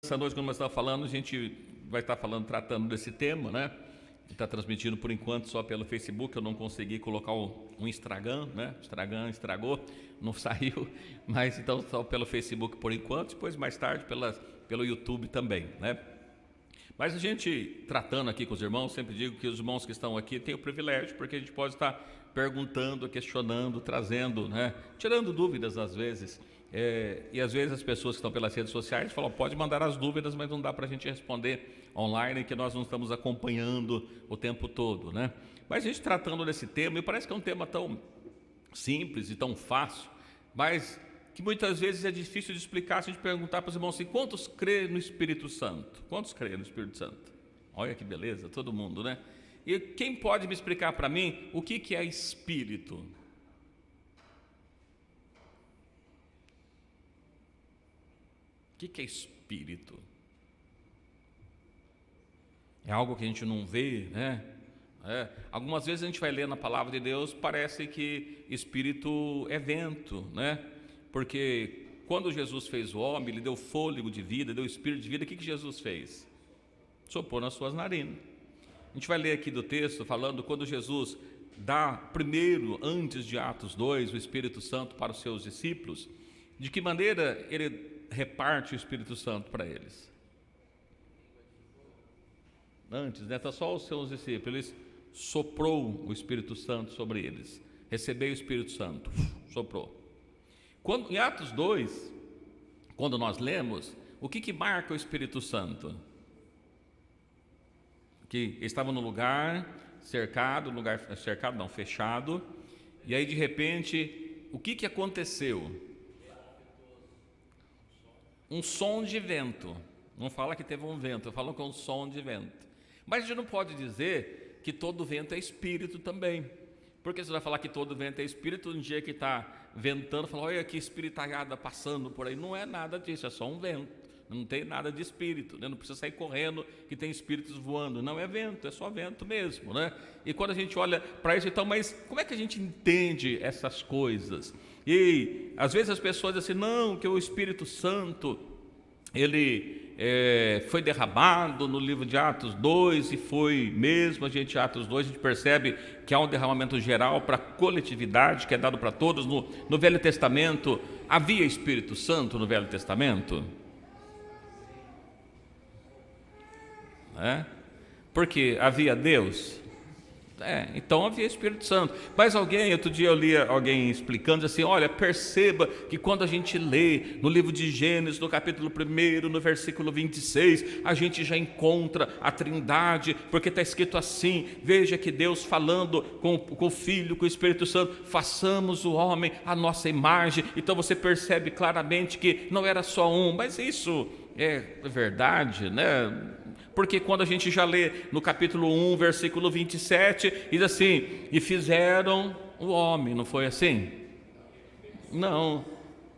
Essa noite, quando nós estamos falando, a gente vai estar tratando desse tema, né? Está transmitindo por enquanto só pelo Facebook. Eu não consegui colocar um Instagram, né? O Instagram estragou, não saiu, mas então só pelo Facebook por enquanto, depois mais tarde pelo YouTube também, né? Mas a gente tratando aqui com os irmãos, sempre digo que os irmãos que estão aqui têm o privilégio, porque a gente pode estar perguntando, questionando, trazendo, né? Tirando dúvidas às vezes. E às vezes as pessoas que estão pelas redes sociais falam, pode mandar as dúvidas, mas não dá para a gente responder online, que nós não estamos acompanhando o tempo todo, né? Mas a gente tratando desse tema, e parece que é um tema tão simples e tão fácil, mas que muitas vezes é difícil de explicar se a gente perguntar para os irmãos assim, quantos crê no Espírito Santo? Quantos crê no Espírito Santo? Olha que beleza, todo mundo, né? E quem pode me explicar para mim o que é Espírito? O que é Espírito? É algo que a gente não vê, né? Algumas vezes a gente vai ler na palavra de Deus, parece que Espírito é vento, né? Porque quando Jesus fez o homem, Ele deu fôlego de vida, deu Espírito de vida, o que Jesus fez? Soprou nas suas narinas. A gente vai ler aqui do texto, falando quando Jesus dá primeiro, antes de Atos 2, o Espírito Santo para os seus discípulos, de que maneira Ele reparte o Espírito Santo para eles. Antes, né, tá só os seus discípulos, Ele soprou o Espírito Santo sobre eles. Recebeu o Espírito Santo, soprou. Em Atos 2, quando nós lemos, o que marca o Espírito Santo? Que estava no lugar fechado, e aí de repente, o que aconteceu? Um som de vento. Não fala que teve um vento, fala que é um som de vento. Mas a gente não pode dizer que todo vento é espírito também. Porque você vai falar que todo vento é espírito, um dia que está ventando, fala, olha que espiritalhada passando por aí. Não é nada disso, é só um vento. Não tem nada de espírito, né? Não precisa sair correndo que tem espíritos voando. Não é vento, é só vento mesmo, né? E quando a gente olha para isso, então, mas como é que a gente entende essas coisas? E às vezes as pessoas dizem assim, não, que o Espírito Santo, ele foi derramado no livro de Atos 2, e foi mesmo, Atos 2, a gente percebe que há um derramamento geral para a coletividade, que é dado para todos. No Velho Testamento, havia Espírito Santo no Velho Testamento? Porque havia Deus? Então havia Espírito Santo. Mas outro dia eu li alguém explicando assim, olha, perceba que quando a gente lê no livro de Gênesis, no capítulo 1, no versículo 26, a gente já encontra a Trindade, porque está escrito assim, veja que Deus falando com o Filho, com o Espírito Santo, façamos o homem à nossa imagem. Então você percebe claramente que não era só um, mas isso é verdade, né? Porque quando a gente já lê no capítulo 1, versículo 27, diz assim, e fizeram o homem, não foi assim? Não,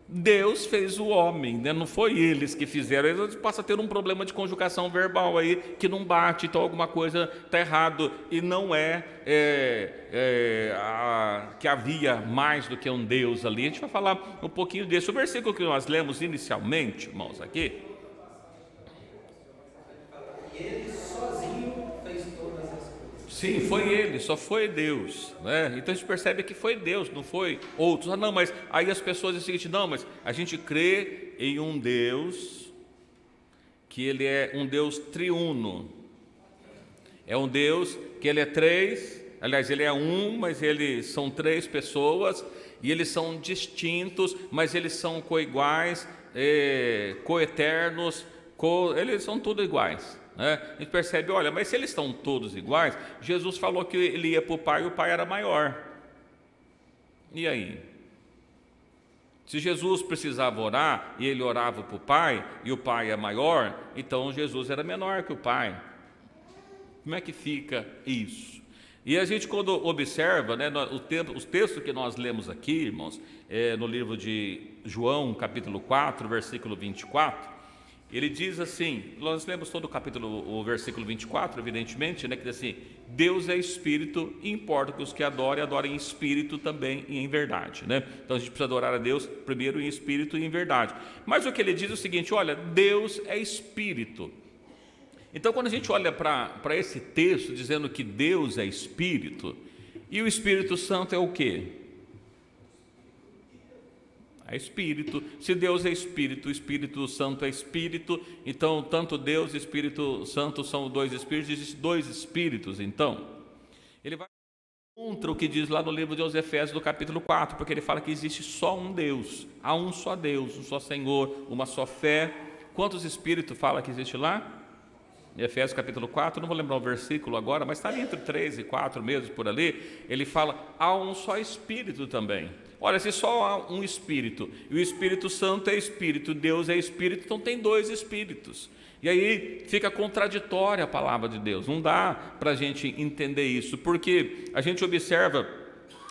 Deus fez o homem, né? Não foi eles que fizeram. Eles passam a ter um problema de conjugação verbal aí, que não bate, então alguma coisa está errado, e não que havia mais do que um Deus ali. A gente vai falar um pouquinho desse. O versículo que nós lemos inicialmente, irmãos, aqui, Ele sozinho fez todas as coisas. Sim, foi Ele, só foi Deus, né? Então a gente percebe que foi Deus, não foi outros. Não, mas aí as pessoas dizem o seguinte, não, mas a gente crê em um Deus, que Ele é um Deus triuno. É um Deus que Ele é três, aliás, Ele é um, mas Eles são três pessoas, e Eles são distintos, mas Eles são coiguais, coeternos, eles são tudo iguais. A gente percebe, olha, mas se eles estão todos iguais, Jesus falou que Ele ia para o Pai e o Pai era maior. E aí? Se Jesus precisava orar e Ele orava para o Pai e o Pai é maior, então Jesus era menor que o Pai. Como é que fica isso? E a gente, quando observa, né, os textos que nós lemos aqui, irmãos, no livro de João, capítulo 4, versículo 24, Ele diz assim, nós lemos todo o capítulo, o versículo 24, evidentemente, né, que diz assim: Deus é espírito e importa que os que adorem em espírito também e em verdade, né? Então a gente precisa adorar a Deus primeiro em espírito e em verdade. Mas o que ele diz é o seguinte: olha, Deus é espírito. Então quando a gente olha para esse texto dizendo que Deus é espírito, e o Espírito Santo é o quê? É espírito. Se Deus é espírito, o Espírito Santo é espírito, então tanto Deus e Espírito Santo são dois espíritos, existem dois espíritos. Então ele vai contra o que diz lá no livro de Efésios, do capítulo 4, porque ele fala que existe só um Deus, há um só Deus, um só Senhor, uma só fé. Quantos espíritos fala que existe lá? Em Efésios capítulo 4, não vou lembrar o versículo agora, mas está ali entre 3 e 4 mesmo por ali. Ele fala: há um só Espírito também. Olha, se só há um Espírito, e o Espírito Santo é Espírito, Deus é Espírito, então tem dois Espíritos. E aí fica contraditória a palavra de Deus, não dá para a gente entender isso, porque a gente observa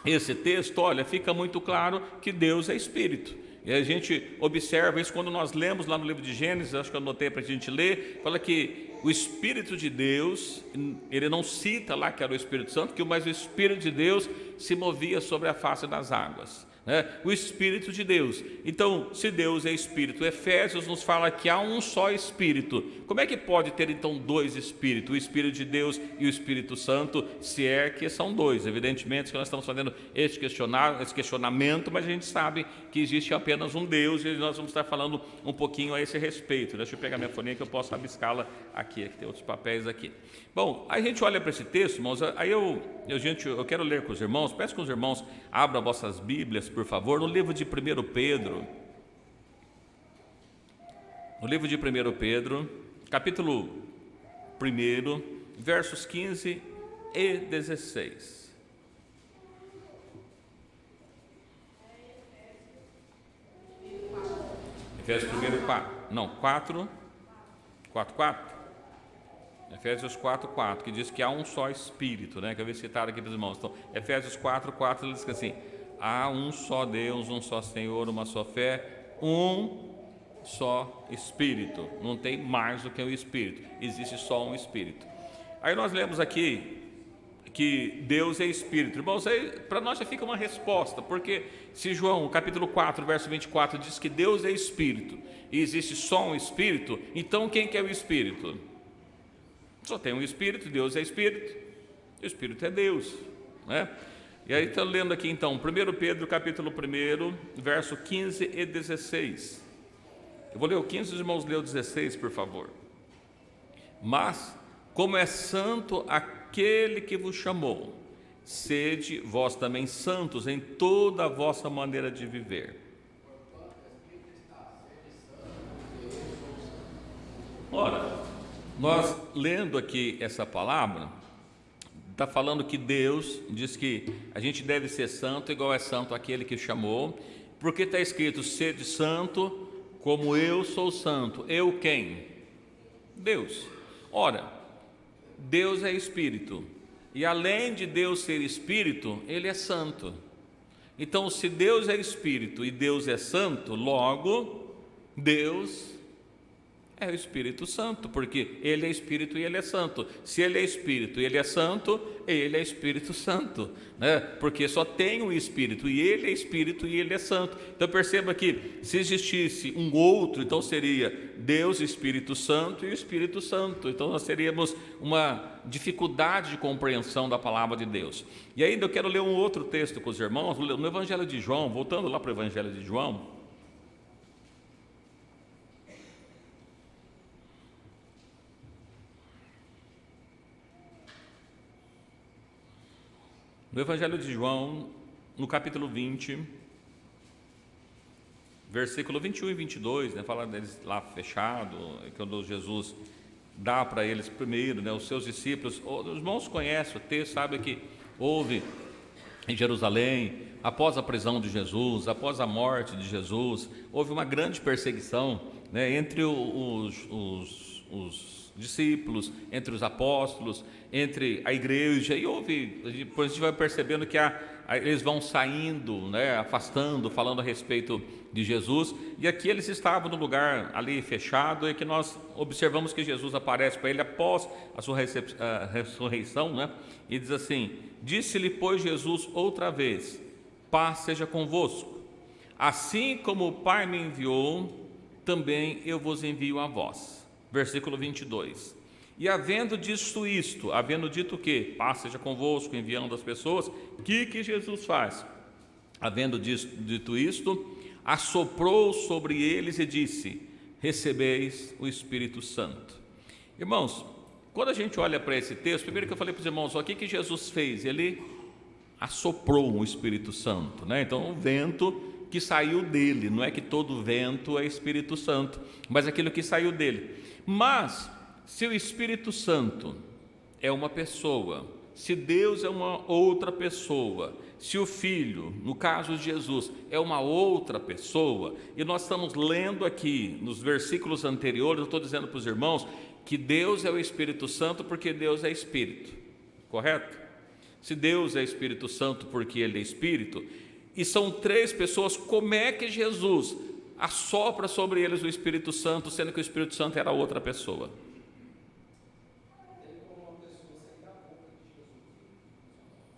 esse texto, olha, fica muito claro que Deus é Espírito. E a gente observa isso quando nós lemos lá no livro de Gênesis, acho que eu anotei para a gente ler, fala que o Espírito de Deus, ele não cita lá que era o Espírito Santo, mas o Espírito de Deus se movia sobre a face das águas, né? O Espírito de Deus. Então, se Deus é Espírito, Efésios nos fala que há um só Espírito. Como é que pode ter então dois Espíritos, o Espírito de Deus e o Espírito Santo, se é que são dois? Evidentemente que nós estamos fazendo esse questionamento, mas a gente sabe que existe apenas um Deus, e nós vamos estar falando um pouquinho a esse respeito. Deixa eu pegar minha folhinha que eu posso rabiscá-la aqui tem outros papéis aqui. Bom, a gente olha para esse texto, irmãos, aí eu quero ler com os irmãos, peço que os irmãos abram vossas Bíblias, por favor, no livro de 1 Pedro, capítulo 1, versos 15 e 16. Efésios 4. Efésios 4, que diz que há um só Espírito, né? Que eu vi citado aqui para os irmãos. Então, Efésios 4, ele diz assim: há um só Deus, um só Senhor, uma só fé, um só Espírito. Não tem mais do que o Espírito, existe só um Espírito. Aí nós lemos aqui que Deus é Espírito. Irmãos, aí para nós já fica uma resposta, porque se João, capítulo 4, verso 24, diz que Deus é Espírito e existe só um Espírito, então quem que é o Espírito? Só tem um Espírito, Deus é Espírito, e o Espírito é Deus, né? E aí estou lendo aqui então, 1 Pedro, capítulo 1, verso 15 e 16. Eu vou ler o 15, os irmãos leiam o 16, por favor. Mas, como é santo aquele que vos chamou, sede vós também santos em toda a vossa maneira de viver. Ora, nós lendo aqui essa palavra, está falando que Deus diz que a gente deve ser santo, igual é santo aquele que chamou, porque está escrito: sede santo, como eu sou santo. Eu quem? Deus. Ora, Deus é Espírito, e além de Deus ser Espírito, Ele é santo. Então, se Deus é Espírito e Deus é santo, logo, Deus é o Espírito Santo, porque Ele é Espírito e Ele é Santo. Se Ele é Espírito e Ele é Santo, Ele é Espírito Santo, né? Porque só tem o Espírito, e Ele é Espírito e Ele é Santo. Então perceba que se existisse um outro, então seria Deus, Espírito Santo e o Espírito Santo. Então nós teríamos uma dificuldade de compreensão da palavra de Deus. E ainda eu quero ler um outro texto com os irmãos, no Evangelho de João, voltando lá para o Evangelho de João. No Evangelho de João, no capítulo 20, versículo 21 e 22, né, fala deles lá fechado, quando Jesus dá para eles primeiro, né, os seus discípulos. Os irmãos conhecem o texto, sabem que houve em Jerusalém, após a prisão de Jesus, após a morte de Jesus, houve uma grande perseguição, né, entre os os discípulos, entre os apóstolos, entre a igreja, e depois a gente vai percebendo que eles vão saindo, né, afastando, falando a respeito de Jesus, e aqui eles estavam no lugar ali fechado, e que nós observamos que Jesus aparece para ele após a sua ressurreição, né, e diz assim: disse-lhe, pois, Jesus outra vez: paz seja convosco, assim como o Pai me enviou, também eu vos envio a vós. Versículo 22. E havendo dito o quê? Paz seja convosco, enviando as pessoas, o que Jesus faz? Havendo dito isto, assoprou sobre eles e disse: recebeis o Espírito Santo. Irmãos, quando a gente olha para esse texto, primeiro que eu falei para os irmãos, o que Jesus fez? Ele assoprou o Espírito Santo, né? Então o vento que saiu dele, não é que todo vento é Espírito Santo, mas aquilo que saiu dele. Mas se o Espírito Santo é uma pessoa, se Deus é uma outra pessoa, se o Filho, no caso de Jesus, é uma outra pessoa, e nós estamos lendo aqui nos versículos anteriores, eu estou dizendo para os irmãos que Deus é o Espírito Santo porque Deus é Espírito, correto? Se Deus é Espírito Santo porque Ele é Espírito, e são três pessoas, como é que Jesus assopra sobre eles o Espírito Santo, sendo que o Espírito Santo era outra pessoa?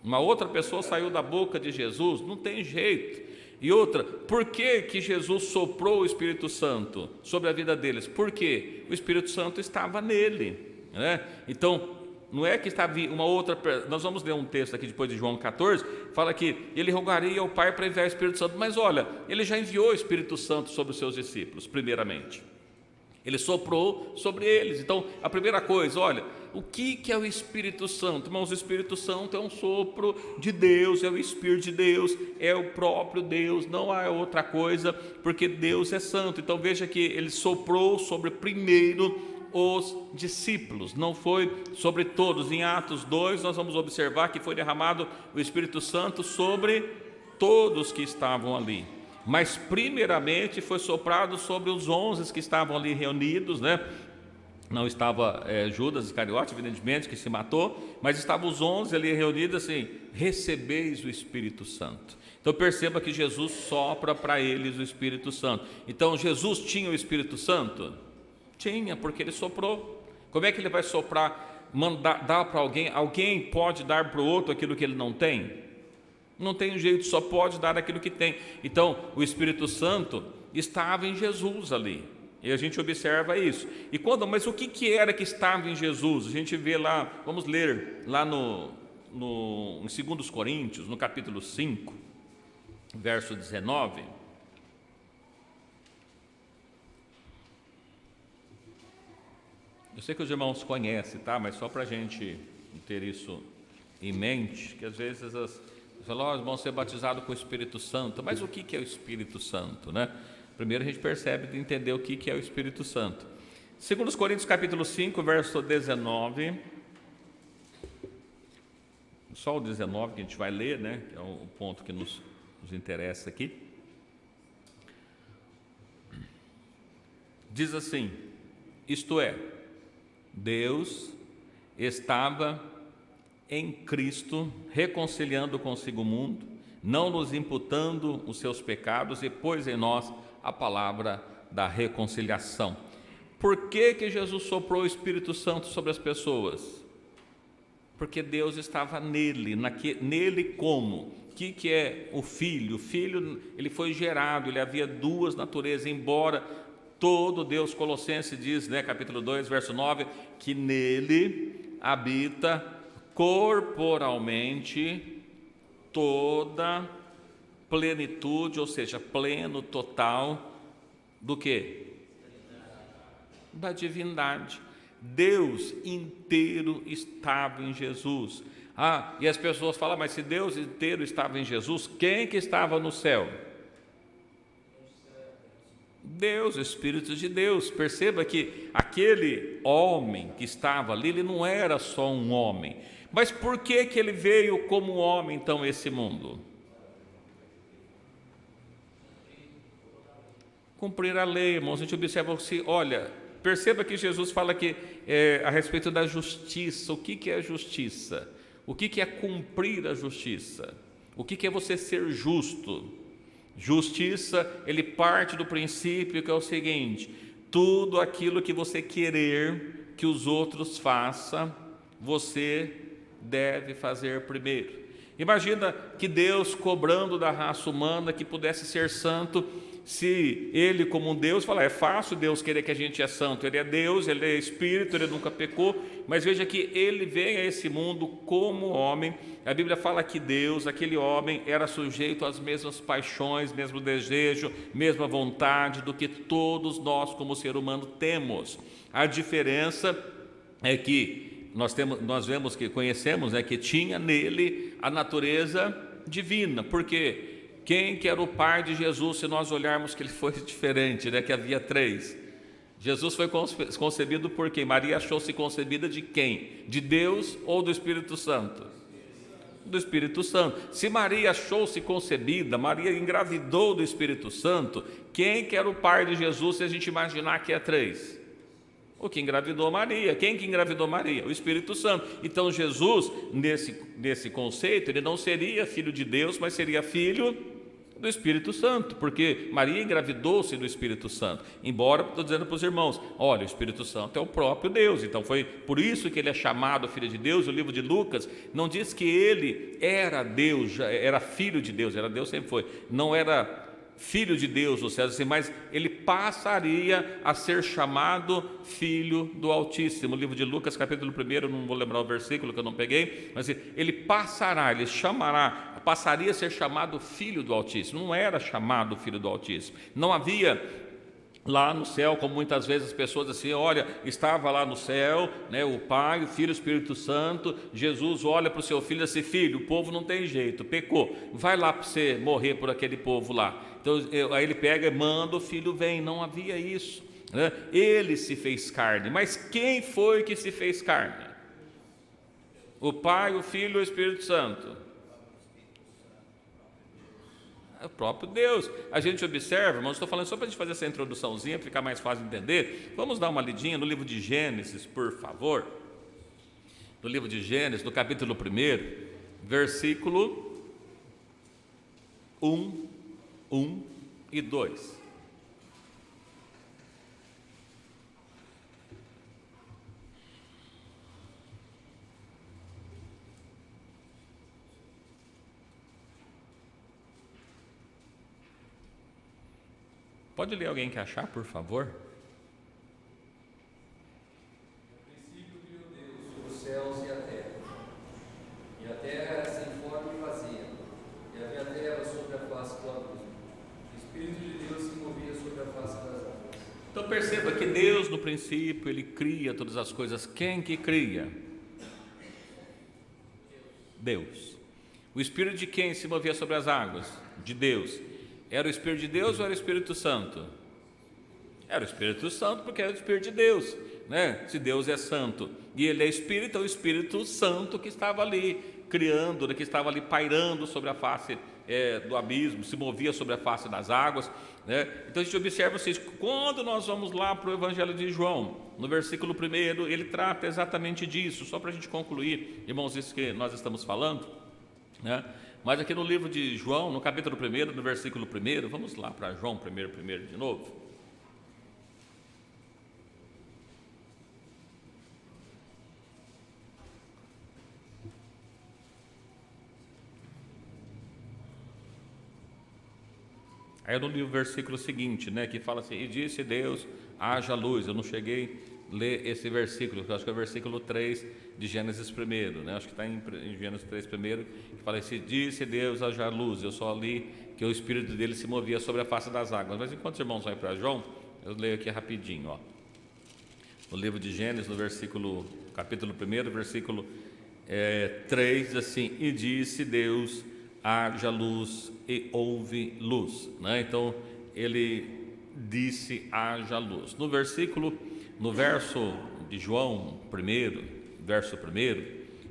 Uma outra pessoa saiu da boca de Jesus? Não tem jeito. E outra, por que Jesus soprou o Espírito Santo sobre a vida deles? Porque o Espírito Santo estava nele, né? Então, não é que estava uma outra. Nós vamos ler um texto aqui depois de João 14, fala que ele rogaria ao Pai para enviar o Espírito Santo, mas olha, ele já enviou o Espírito Santo sobre os seus discípulos, primeiramente. Ele soprou sobre eles. Então, a primeira coisa, olha, o que é o Espírito Santo? Irmãos, o Espírito Santo é um sopro de Deus, é o Espírito de Deus, é o próprio Deus, não há outra coisa, porque Deus é santo. Então, veja que ele soprou sobre primeiro os discípulos, não foi sobre todos. Em Atos 2 nós vamos observar que foi derramado o Espírito Santo sobre todos que estavam ali, mas primeiramente foi soprado sobre os 11 que estavam ali reunidos, né? Não estava Judas Iscariote, evidentemente, que se matou, mas estavam os 11 ali reunidos assim: recebeis o Espírito Santo. Então perceba que Jesus sopra para eles o Espírito Santo. Então Jesus tinha o Espírito Santo? Tinha, porque ele soprou. Como é que ele vai soprar, dar para alguém? Alguém pode dar para o outro aquilo que ele não tem? Não tem jeito, só pode dar aquilo que tem. Então, o Espírito Santo estava em Jesus ali, e a gente observa isso. Mas o que era que estava em Jesus? A gente vê lá, vamos ler lá em 2 Coríntios, no capítulo 5, verso 19. Eu sei que os irmãos conhecem, tá? Mas só para a gente ter isso em mente, que às vezes os irmãos vão ser batizados com o Espírito Santo. Mas o que é o Espírito Santo, né? Primeiro a gente percebe de entender o que é o Espírito Santo. 2 Coríntios capítulo 5, verso 19. Só o 19 que a gente vai ler, né? Que é o ponto que nos interessa aqui. Diz assim: isto é, Deus estava em Cristo reconciliando consigo o mundo, não nos imputando os seus pecados, e pôs em nós a palavra da reconciliação. Por que Jesus soprou o Espírito Santo sobre as pessoas? Porque Deus estava nele. Nele como? O que é o Filho? O Filho, ele foi gerado, ele havia duas naturezas, embora todo Deus, Colossenses diz, né, capítulo 2, verso 9, que nele habita corporalmente toda plenitude, ou seja, pleno, total, do quê? Da divindade. Deus inteiro estava em Jesus. E as pessoas falam, mas se Deus inteiro estava em Jesus, quem que estava no céu? Deus, o Espírito de Deus. Perceba que aquele homem que estava ali, ele não era só um homem. Mas por que ele veio como homem, então, a esse mundo? Cumprir a lei, irmãos. A gente observa que, olha, Perceba que Jesus fala que a respeito da justiça. O que é justiça? O que é cumprir a justiça? O que é você ser justo? Justiça, ele parte do princípio que é o seguinte: tudo aquilo que você querer que os outros façam, você deve fazer primeiro. Imagina que Deus cobrando da raça humana que pudesse ser santo, se ele como um Deus fala, é fácil Deus querer que a gente é santo, ele é Deus, ele é Espírito, ele nunca pecou, mas veja que ele vem a esse mundo como homem. A Bíblia fala que Deus, aquele homem, era sujeito às mesmas paixões, mesmo desejo, mesma vontade do que todos nós como ser humano temos. A diferença é que nós vemos que conhecemos, que tinha nele a natureza divina. Por quê? Quem que era o pai de Jesus, se nós olharmos que ele foi diferente, que havia três? Jesus foi concebido por quem? Maria achou-se concebida de quem? De Deus ou do Espírito Santo? Do Espírito Santo. Se Maria achou-se concebida, Maria engravidou do Espírito Santo, quem que era o pai de Jesus, se a gente imaginar que é três? O que engravidou Maria. Quem que engravidou Maria? O Espírito Santo. Então Jesus, nesse conceito, ele não seria filho de Deus, mas seria filho do Espírito Santo, porque Maria engravidou-se do Espírito Santo. Embora, estou dizendo para os irmãos, olha, o Espírito Santo é o próprio Deus, então foi por isso que ele é chamado filho de Deus. O livro de Lucas não diz que ele era Deus, era filho de Deus, era Deus sempre foi, não era filho de Deus, ou seja, mas ele passaria a ser chamado filho do Altíssimo. O livro de Lucas, capítulo 1, não vou lembrar o versículo que eu não peguei, mas ele passaria a ser chamado filho do Altíssimo. Não era chamado filho do Altíssimo. Não havia lá no céu, como muitas vezes as pessoas assim, olha, estava lá no céu, o Pai, o Filho e o Espírito Santo. Jesus olha para o seu filho e diz assim: filho, o povo não tem jeito, pecou, vai lá para você morrer por aquele povo lá. Então aí ele pega e manda, o filho vem. Não havia isso, ele se fez carne. Mas quem foi que se fez carne? O Pai, o Filho e o Espírito Santo. É o próprio Deus. A gente observa, irmãos, estou falando só para a gente fazer essa introduçãozinha, para ficar mais fácil de entender. Vamos dar uma lidinha no livro de Gênesis, por favor. No livro de Gênesis, no capítulo 1, versículo 1 e 2. Pode ler alguém que achar, por favor? No princípio criou Deus os céus e a terra era sem forma e vazia, e havia trevas sobre a face do abismo. O Espírito de Deus se movia sobre a face das águas. Então perceba que Deus, no princípio, ele cria todas as coisas. Quem que cria? Deus. O Espírito de quem se movia sobre as águas? De Deus. Era o Espírito de Deus ou era o Espírito Santo? Era o Espírito Santo, porque era o Espírito de Deus, Se Deus é santo e ele é Espírito, é o Espírito Santo que estava ali criando, que estava ali pairando sobre a face do abismo, se movia sobre a face das águas, Então a gente observa vocês, quando nós vamos lá para o Evangelho de João, no versículo 1, ele trata exatamente disso. Só para a gente concluir, irmãos, isso que nós estamos falando, Mas aqui no livro de João, no capítulo 1, no versículo 1, vamos lá para João 1 de novo. Aí no livro, versículo seguinte, que fala assim: e disse Deus, haja luz. Eu não cheguei a ler esse versículo, que eu acho que é o versículo 3 de Gênesis 1, Acho que está em Gênesis 3 1, que fala assim: disse Deus, haja luz. Eu só li que o Espírito dele se movia sobre a face das águas. Mas enquanto os irmãos vão para João, eu leio aqui rapidinho, No livro de Gênesis, no capítulo 1, versículo 3, diz assim: e disse Deus, haja luz, e houve luz. Então ele disse, haja luz. No verso de João 1, verso 1, a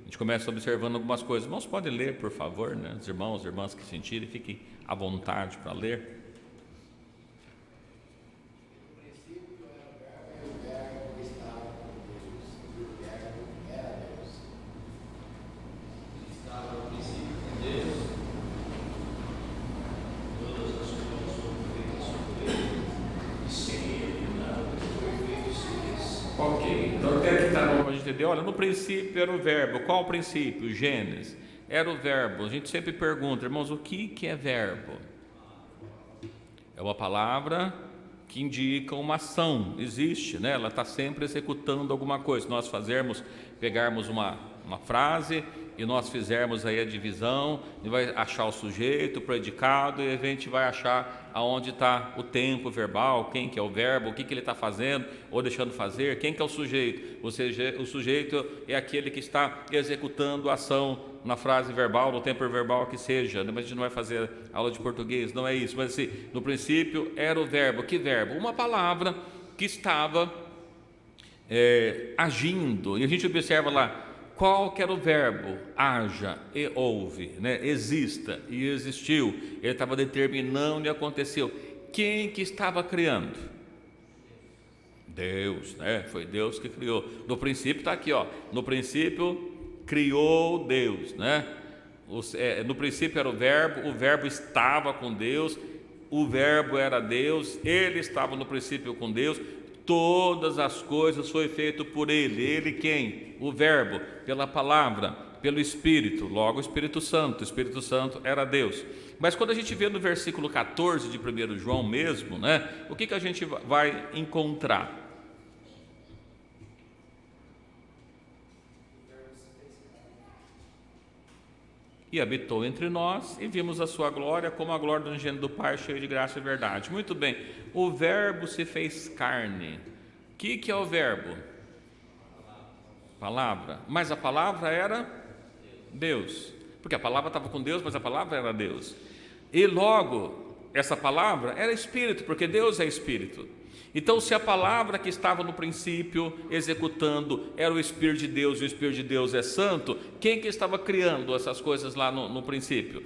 gente começa observando algumas coisas. Irmãos, podem ler, por favor, Os irmãos, irmãs que sentirem, fiquem à vontade para ler. No princípio era o verbo, e o verbo entender, olha, no princípio era o verbo. Qual o princípio? Gênesis. Era o verbo. A gente sempre pergunta, irmãos, o que é verbo? É uma palavra que indica uma ação, existe, né? Ela está sempre executando alguma coisa. Se nós pegarmos uma frase e nós fizermos aí a divisão, e vai achar o sujeito, o predicado, e a gente vai achar aonde está o tempo verbal, quem que é o verbo, o que ele está fazendo ou deixando fazer, quem que é o sujeito. Ou seja, o sujeito é aquele que está executando a ação na frase verbal, no tempo verbal que seja, mas a gente não vai fazer aula de português, não é isso, mas assim, no princípio era o verbo. Que verbo? Uma palavra que estava agindo, e a gente observa lá, qual que era o verbo? Haja e houve, né? Exista e existiu. Ele estava determinando e aconteceu. Quem que estava criando? Deus, né? Foi Deus que criou. No princípio está aqui, ó. No princípio criou Deus, né? No princípio era o verbo estava com Deus, o verbo era Deus, ele estava no princípio com Deus. Todas as coisas foi feito por ele. Ele quem? O verbo, pela palavra, pelo Espírito, logo o Espírito Santo. O Espírito Santo era Deus. Mas quando a gente vê no versículo 14 de 1 João mesmo, né, o que a gente vai encontrar? E habitou entre nós, e vimos a sua glória, como a glória do unigênito do Pai, cheio de graça e verdade. Muito bem, o verbo se fez carne. O que é o verbo? Palavra. Mas a palavra era Deus, porque a palavra estava com Deus, mas a palavra era Deus. E logo, essa palavra era Espírito, porque Deus é Espírito. Então, se a palavra que estava no princípio executando era o Espírito de Deus, e o Espírito de Deus é santo, quem que estava criando essas coisas lá no princípio?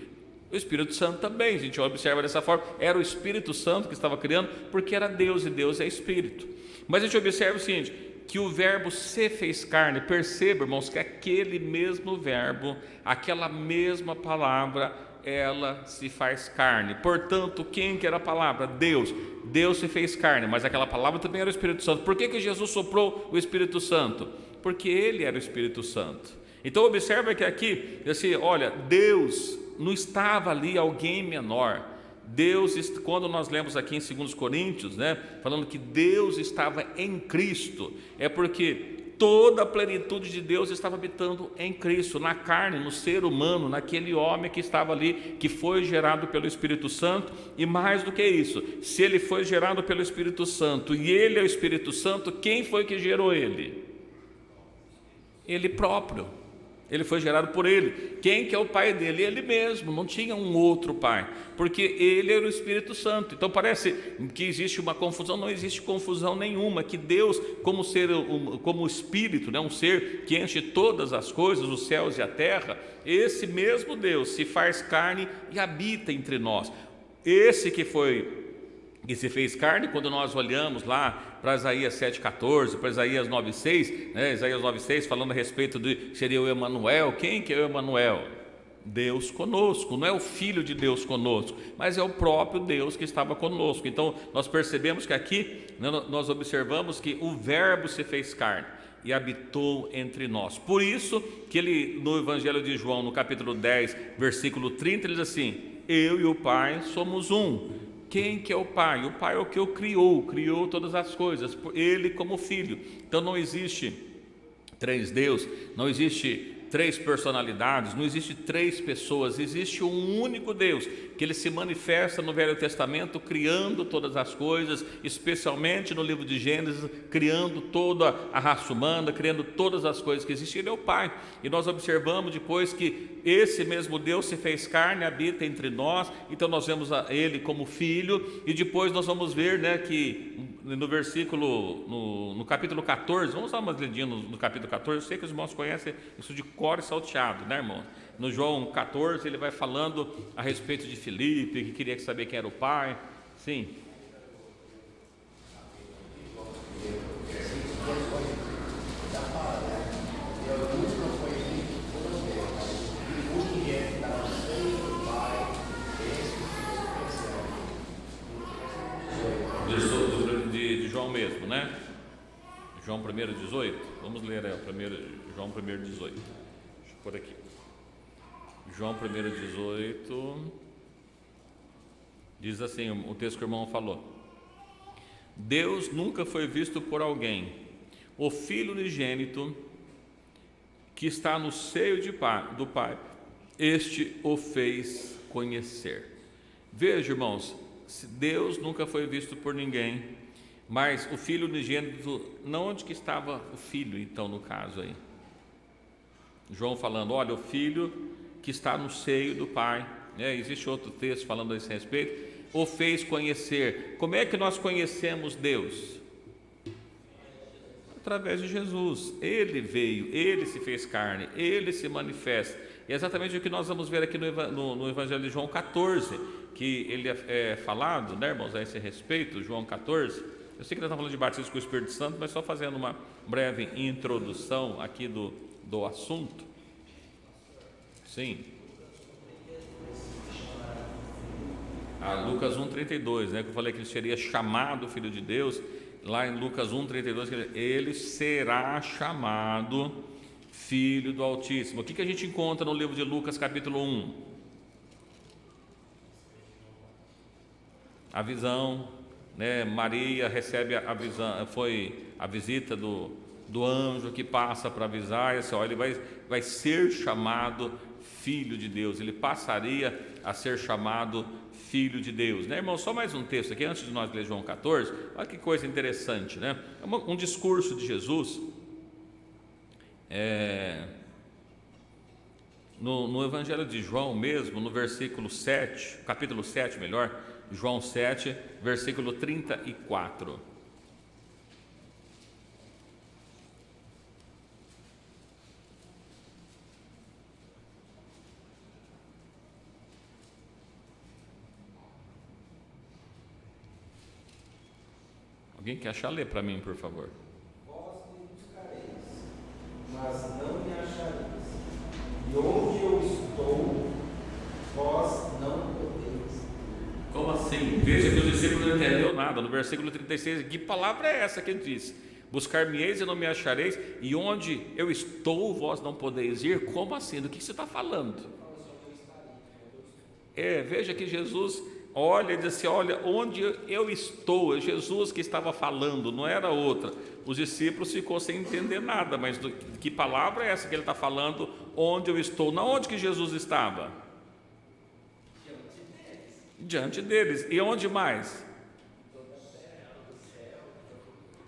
O Espírito Santo também. A gente observa dessa forma, era o Espírito Santo que estava criando, porque era Deus, e Deus é Espírito. Mas a gente observa o seguinte, que o verbo se fez carne. Perceba, irmãos, que aquele mesmo verbo, aquela mesma palavra, ela se faz carne. Portanto, quem que era a palavra? Deus. Deus se fez carne, mas aquela palavra também era o Espírito Santo. Por que Jesus soprou o Espírito Santo? Porque ele era o Espírito Santo. Então observa que aqui, assim, olha, Deus não estava ali alguém menor. Deus, quando nós lemos aqui em 2 Coríntios, né, falando que Deus estava em Cristo, é porque toda a plenitude de Deus estava habitando em Cristo, na carne, no ser humano, naquele homem que estava ali, que foi gerado pelo Espírito Santo. E mais do que isso, se ele foi gerado pelo Espírito Santo e ele é o Espírito Santo, quem foi que gerou ele? Ele próprio. Ele foi gerado por ele. Quem que é o pai dele? Ele mesmo, não tinha um outro pai, porque ele era o Espírito Santo. Então parece que existe uma confusão. Não existe confusão nenhuma, que Deus, como ser, como Espírito, né, um ser que enche todas as coisas, os céus e a terra, esse mesmo Deus se faz carne e habita entre nós. Esse que se fez carne, quando nós olhamos lá para Isaías 7,14, para Isaías 9,6, né? Isaías 9,6 falando a respeito de seria o Emanuel. Quem que é o Emanuel? Deus conosco. Não é o Filho de Deus conosco, mas é o próprio Deus que estava conosco. Então nós percebemos que aqui, né, nós observamos que o verbo se fez carne e habitou entre nós. Por isso que ele, no Evangelho de João, no capítulo 10, versículo 30, ele diz assim: eu e o Pai somos um. Quem que é o Pai? O Pai é o que o criou todas as coisas, ele como Filho. Então não existe três deuses, não existe três personalidades, não existe três pessoas, existe um único Deus, que ele se manifesta no Velho Testamento, criando todas as coisas, especialmente no livro de Gênesis, criando toda a raça humana, criando todas as coisas que existem. Ele é o Pai. E nós observamos depois que esse mesmo Deus se fez carne, habita entre nós. Então nós vemos ele como Filho, e depois nós vamos ver, né, que no versículo, no capítulo 14, vamos dar uma lidinha no capítulo 14, eu sei que os irmãos conhecem isso de cor e salteado, né, irmão? No João 14 ele vai falando a respeito de Filipe, que queria saber quem era o pai. Sim. De João mesmo, né? João 1:18. Vamos ler aí, João 1:18. Deixa eu pôr aqui. João 1:18 diz assim, o texto que o irmão falou: Deus nunca foi visto por alguém. O Filho unigênito que está no seio do Pai, este o fez conhecer. Veja, irmãos, Deus nunca foi visto por ninguém, mas o Filho unigênito, não, onde que estava o Filho, então, no caso aí? João falando, olha, o Filho que está no seio do Pai, existe outro texto falando a esse respeito, o fez conhecer. Como é que nós conhecemos Deus? Através de Jesus. Ele veio, ele se fez carne, ele se manifesta. E é exatamente o que nós vamos ver aqui no Evangelho de João 14, que ele é falado, né, irmãos, a esse respeito, João 14. Eu sei que nós estamos falando de batismo com o Espírito Santo, mas só fazendo uma breve introdução aqui do assunto. Sim. Lucas 1:32, né, que eu falei que ele seria chamado Filho de Deus. Lá em Lucas 1:32, ele será chamado Filho do Altíssimo. O que a gente encontra no livro de Lucas, capítulo 1? A visão, né? Maria recebe a visão, foi a visita do anjo que passa para avisar, assim, ó, ele vai ser chamado Filho de Deus, ele passaria a ser chamado Filho de Deus, né, irmão? Só mais um texto aqui, antes de nós ler João 14, olha que coisa interessante, né? Um discurso de Jesus, no Evangelho de João mesmo, no versículo 7, capítulo 7, melhor, João 7, versículo 34. Alguém quer achar? Lê para mim, por favor. Vós me buscareis, mas não me achareis. E onde eu estou, vós não podeis. Como assim? Veja que o discípulo não entendeu nada. No versículo 36, que palavra é essa que ele diz? Buscar-me-eis e não me achareis, e onde eu estou, vós não podeis ir. Como assim? Do que você está falando? Veja que Jesus olha e diz assim, olha, onde eu estou, é Jesus que estava falando, não era outra. Os discípulos ficou sem entender nada, mas que palavra é essa que ele está falando, onde eu estou? Na onde que Jesus estava? Diante deles. E onde mais?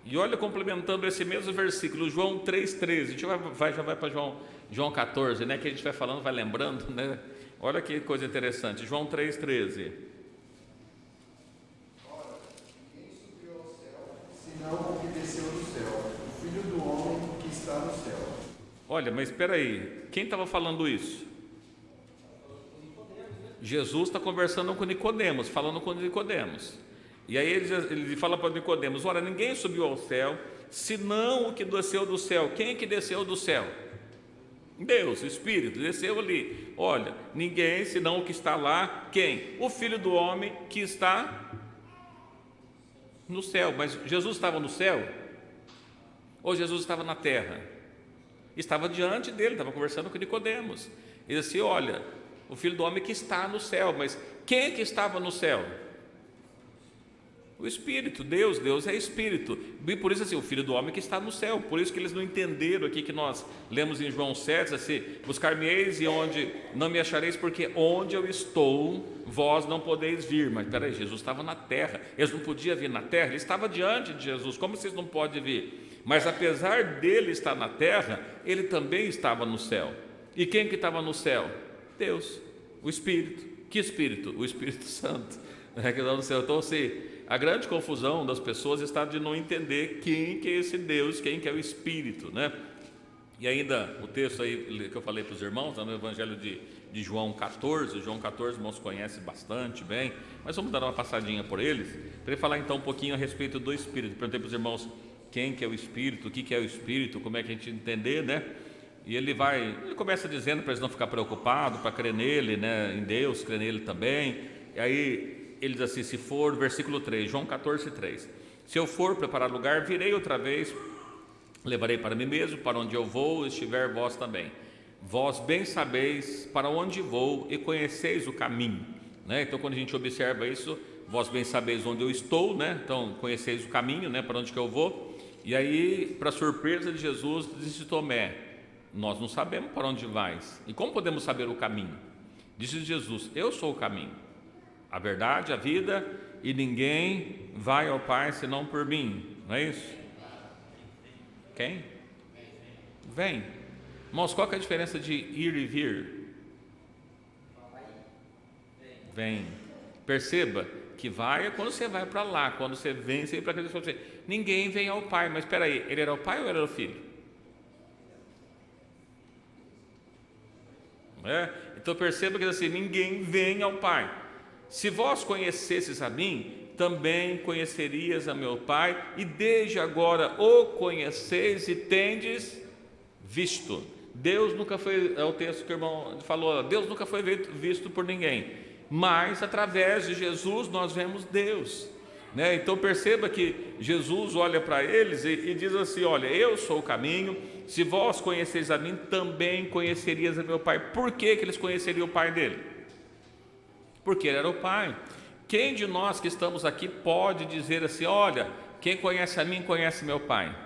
E olha, complementando esse mesmo versículo, João 3,13, a gente já vai para João 14, né, que a gente vai falando, vai lembrando, né? Olha que coisa interessante, João 3,13. Senão o que desceu do céu, o Filho do homem que está no céu. Olha, mas espera aí, quem estava falando isso? Jesus está conversando com Nicodemos, falando com Nicodemos. E aí ele fala para Nicodemos, olha, ninguém subiu ao céu, senão o que desceu do céu. Quem que desceu do céu? Deus, o Espírito, desceu ali. Olha, ninguém, senão o que está lá, quem? O Filho do homem que está no céu. Mas Jesus estava no céu? Ou Jesus estava na terra? Estava diante dele, estava conversando com Nicodemos. Ele disse, olha, o Filho do homem que está no céu. Mas quem que estava no céu? O Espírito, Deus é Espírito. E por isso assim, o Filho do homem que está no céu. Por isso que eles não entenderam aqui que nós lemos em João 7, assim, buscar-me-eis e onde não me achareis, porque onde eu estou, vós não podeis vir. Mas peraí, Jesus estava na terra, eles não podiam vir na terra, ele estava diante de Jesus, como vocês não podem vir? Mas apesar dele estar na terra, ele também estava no céu. E quem que estava no céu? Deus, o Espírito. Que Espírito? O Espírito Santo, que estava no céu. Então, assim, a grande confusão das pessoas está de não entender quem que é esse Deus, quem que é o Espírito, né? E ainda o texto aí que eu falei para os irmãos, no Evangelho de João 14, irmãos conhecem bastante bem, mas vamos dar uma passadinha por eles, para ele falar então um pouquinho a respeito do Espírito. Perguntei para os irmãos quem que é o Espírito, o que é o Espírito, como é que a gente entender, né? E ele começa dizendo para eles não ficar preocupados, para crer nele, né? Em Deus, crer nele também. E aí ele diz assim, se for, versículo 3, João 14, 3, se eu for preparar lugar, virei outra vez levarei para mim mesmo, para onde eu vou, estiver vós também. Vós bem sabeis para onde vou e conheceis o caminho, né? Então, quando a gente observa isso, vós bem sabeis onde eu estou, né? Então, conheceis o caminho, né? Para onde que eu vou. E aí, para surpresa de Jesus, disse Tomé: nós não sabemos para onde vais, e como podemos saber o caminho? Disse Jesus: eu sou o caminho, a verdade, a vida, e ninguém vai ao Pai senão por mim. Não é isso? Quem? Vem. Irmãos, qual que é a diferença de ir e vir? Vem. Perceba que vai é quando você vai para lá, quando você vem, você vem para cá. Ninguém vem ao Pai. Mas espera aí, ele era o Pai ou ele era o Filho? Então perceba que assim, ninguém vem ao Pai. Se vós conhecesses a mim, também conhecerias a meu Pai, e desde agora o conheceis e tendes visto. Deus nunca foi, é o texto que o irmão falou, Deus nunca foi visto por ninguém, mas através de Jesus nós vemos Deus, né? Então perceba que Jesus olha para eles e diz assim: olha, eu sou o caminho, se vós conheceis a mim, também conhecerias a meu Pai. Por que eles conheceriam o Pai dele? Porque ele era o Pai. Quem de nós que estamos aqui pode dizer assim: olha, quem conhece a mim conhece meu Pai?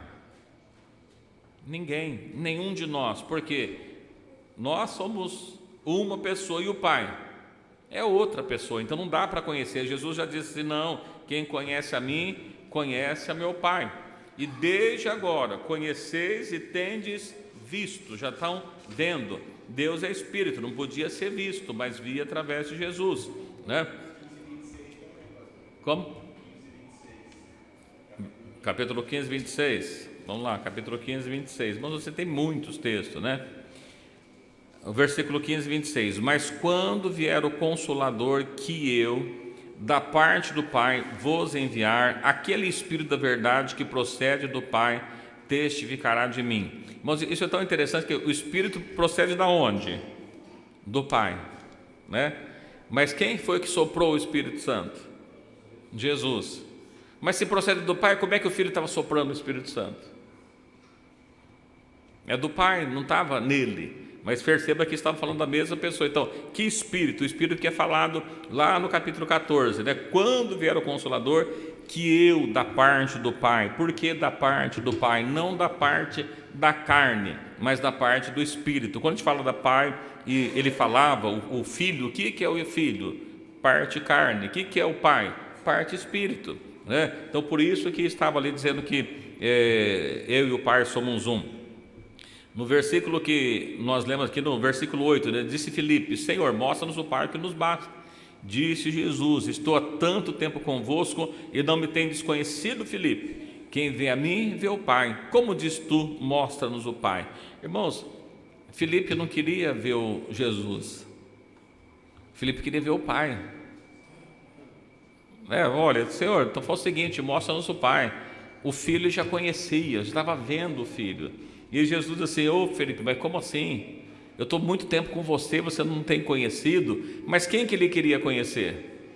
Ninguém, nenhum de nós, porque nós somos uma pessoa e o Pai é outra pessoa, então não dá para conhecer. Jesus já disse assim: não, quem conhece a mim conhece a meu Pai, e desde agora conheceis e tendes visto. Já estão vendo. Deus é Espírito, não podia ser visto, mas via através de Jesus, né? Como? Capítulo 15, 26. Vamos lá, capítulo 15, 26. Mas você tem muitos textos, né? O versículo 15, 26. Mas quando vier o Consolador, que eu, da parte do Pai, vos enviar, aquele Espírito da verdade que procede do Pai, testificará de mim. Mas isso é tão interessante que o Espírito procede da onde? Do Pai, né? Mas quem foi que soprou o Espírito Santo? Jesus. Mas se procede do Pai, como é que o Filho estava soprando o Espírito Santo? É do Pai, não estava nele. Mas perceba que estava falando da mesma pessoa. Então, que Espírito? O Espírito que é falado lá no capítulo 14, né? Quando vier o Consolador, que eu, da parte do Pai. Por que da parte do Pai? Não da parte da carne, mas da parte do Espírito. Quando a gente fala da Pai, e ele falava, o Filho, o que é o Filho? Parte carne. O que é o Pai? Parte Espírito, né? Então, por isso que estava ali dizendo que eu e o Pai somos um. No versículo que nós lemos aqui, no versículo 8, né, disse Filipe: Senhor, mostra-nos o Pai que nos basta. Disse Jesus: estou há tanto tempo convosco e não me tendes conhecido, Filipe. Quem vê a mim, vê o Pai. Como diz tu, mostra-nos o Pai. Irmãos, Filipe não queria ver o Jesus. Filipe queria ver o Pai. Olha, Senhor, então faz o seguinte, mostra-nos o Pai. O Filho já conhecia, já estava vendo o Filho. E Jesus disse assim: Felipe, mas como assim? Eu estou muito tempo com você, você não tem conhecido. Mas quem que ele queria conhecer?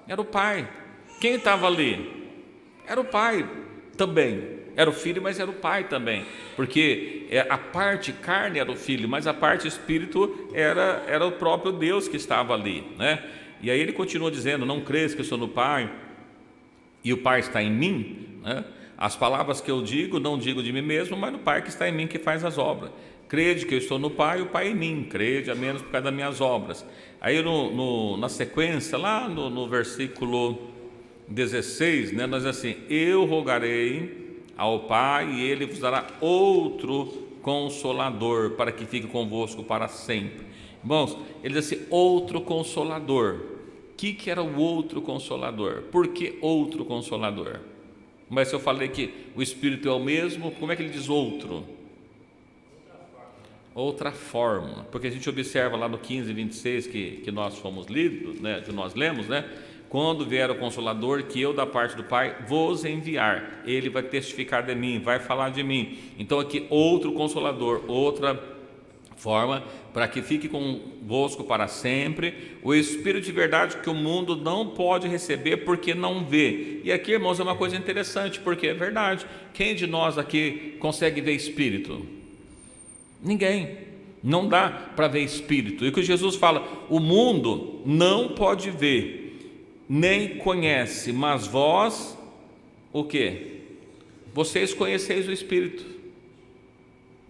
Era o Pai. Quem estava ali? Era o Pai também. Era o Filho, mas era o Pai também. Porque a parte carne era o Filho, mas a parte Espírito era o próprio Deus que estava ali, né? E aí ele continua dizendo: não crês que eu sou no Pai e o Pai está em mim, né? As palavras que eu digo, não digo de mim mesmo, mas no Pai que está em mim, que faz as obras. Crede que eu estou no Pai e o Pai em mim. Crede, a menos por causa das minhas obras. Aí na sequência, lá no versículo 16, né, nós assim: eu rogarei ao Pai e Ele vos dará outro Consolador, para que fique convosco para sempre. Irmãos, ele diz assim: outro Consolador. O que era o outro Consolador? Por que outro Consolador? Mas se eu falei que o Espírito é o mesmo, como é que ele diz outro? Outra forma. Porque a gente observa lá no 15, 26 que nós fomos lidos, né, que nós lemos, né? Quando vier o Consolador, que eu da parte do Pai vos enviar, ele vai testificar de mim, vai falar de mim. Então aqui outro Consolador, outra forma para que fique convosco para sempre, o Espírito de verdade que o mundo não pode receber porque não vê. E aqui, irmãos, é uma coisa interessante, porque é verdade. Quem de nós aqui consegue ver Espírito? Ninguém. Não dá para ver Espírito. E o que Jesus fala, o mundo não pode ver, nem conhece, mas vós, o quê? Vocês conheceis o Espírito.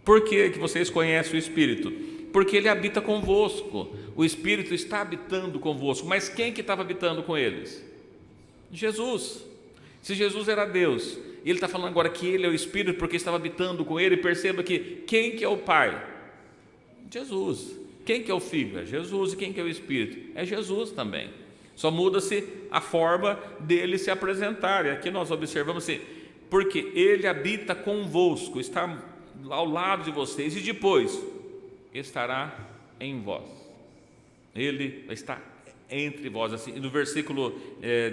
Por que vocês conhecem o Espírito? Porque ele habita convosco. O Espírito está habitando convosco. Mas quem que estava habitando com eles? Jesus. Se Jesus era Deus, e ele está falando agora que ele é o Espírito porque estava habitando com ele, perceba que quem que é o Pai? Jesus. Quem que é o Filho? É Jesus. E quem que é o Espírito? É Jesus também. Só muda-se a forma dele se apresentar. E aqui nós observamos assim, porque ele habita convosco, está ao lado de vocês, e depois estará em vós. Ele está entre vós. Assim, no versículo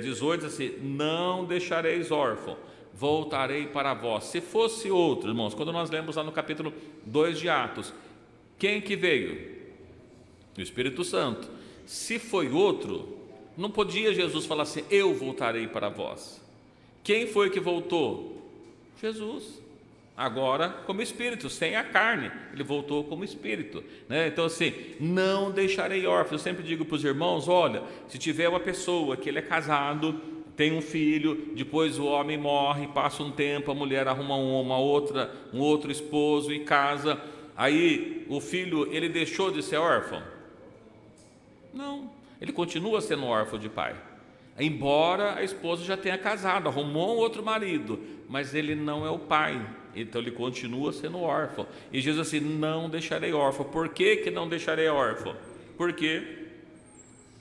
18, assim, não deixareis órfão, voltarei para vós. Se fosse outro, irmãos, quando nós lemos lá no capítulo 2 de Atos, quem que veio? O Espírito Santo. Se foi outro, não podia Jesus falar assim, eu voltarei para vós. Quem foi que voltou? Jesus. Agora como Espírito, sem a carne, ele voltou como Espírito, né? Então assim, não deixarei órfão. Eu sempre digo para os irmãos, olha, se tiver uma pessoa que ele é casado, tem um filho, depois o homem morre, passa um tempo, a mulher arruma um outro esposo e casa, aí o filho, ele deixou de ser órfão? Não, ele continua sendo órfão de pai, embora a esposa já tenha casado, arrumou um outro marido, mas ele não é o pai, então ele continua sendo órfão. E Jesus assim, não deixarei órfão. Por que que não deixarei órfão? Porque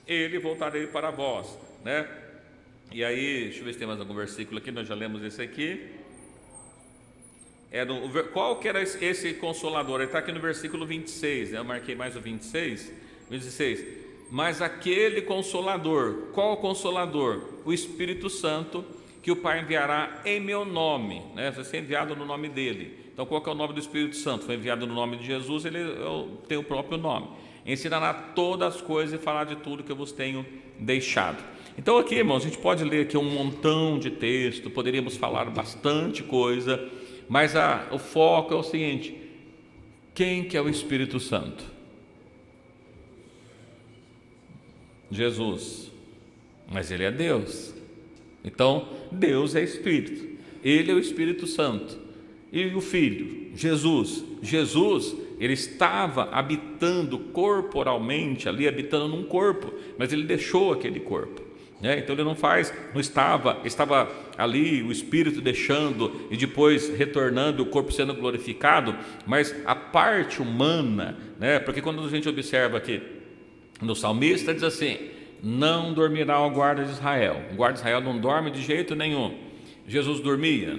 ele voltarei para vós, né? E aí, deixa eu ver se tem mais algum versículo aqui, nós já lemos esse aqui. Qual que era esse consolador? Ele está aqui no versículo 26, né? Eu marquei mais o 26, 26. Mas aquele consolador, qual consolador? O Espírito Santo, que o Pai enviará em meu nome, né? Vai ser enviado no nome dele. Então qual que é o nome do Espírito Santo? Foi enviado no nome de Jesus, ele tem o próprio nome. Ensinará todas as coisas e falar de tudo que eu vos tenho deixado. Então aqui, irmãos, a gente pode ler aqui um montão de texto, poderíamos falar bastante coisa, mas o foco é o seguinte, quem que é o Espírito Santo? Jesus, mas ele é Deus. Então, Deus é Espírito, ele é o Espírito Santo. E o Filho, Jesus, ele estava habitando corporalmente ali, habitando num corpo, mas ele deixou aquele corpo, né? Então ele estava ali o Espírito deixando e depois retornando, o corpo sendo glorificado, mas a parte humana, né? Porque quando a gente observa aqui no salmista diz assim, não dormirá o guarda de Israel. O guarda de Israel não dorme de jeito nenhum. Jesus dormia?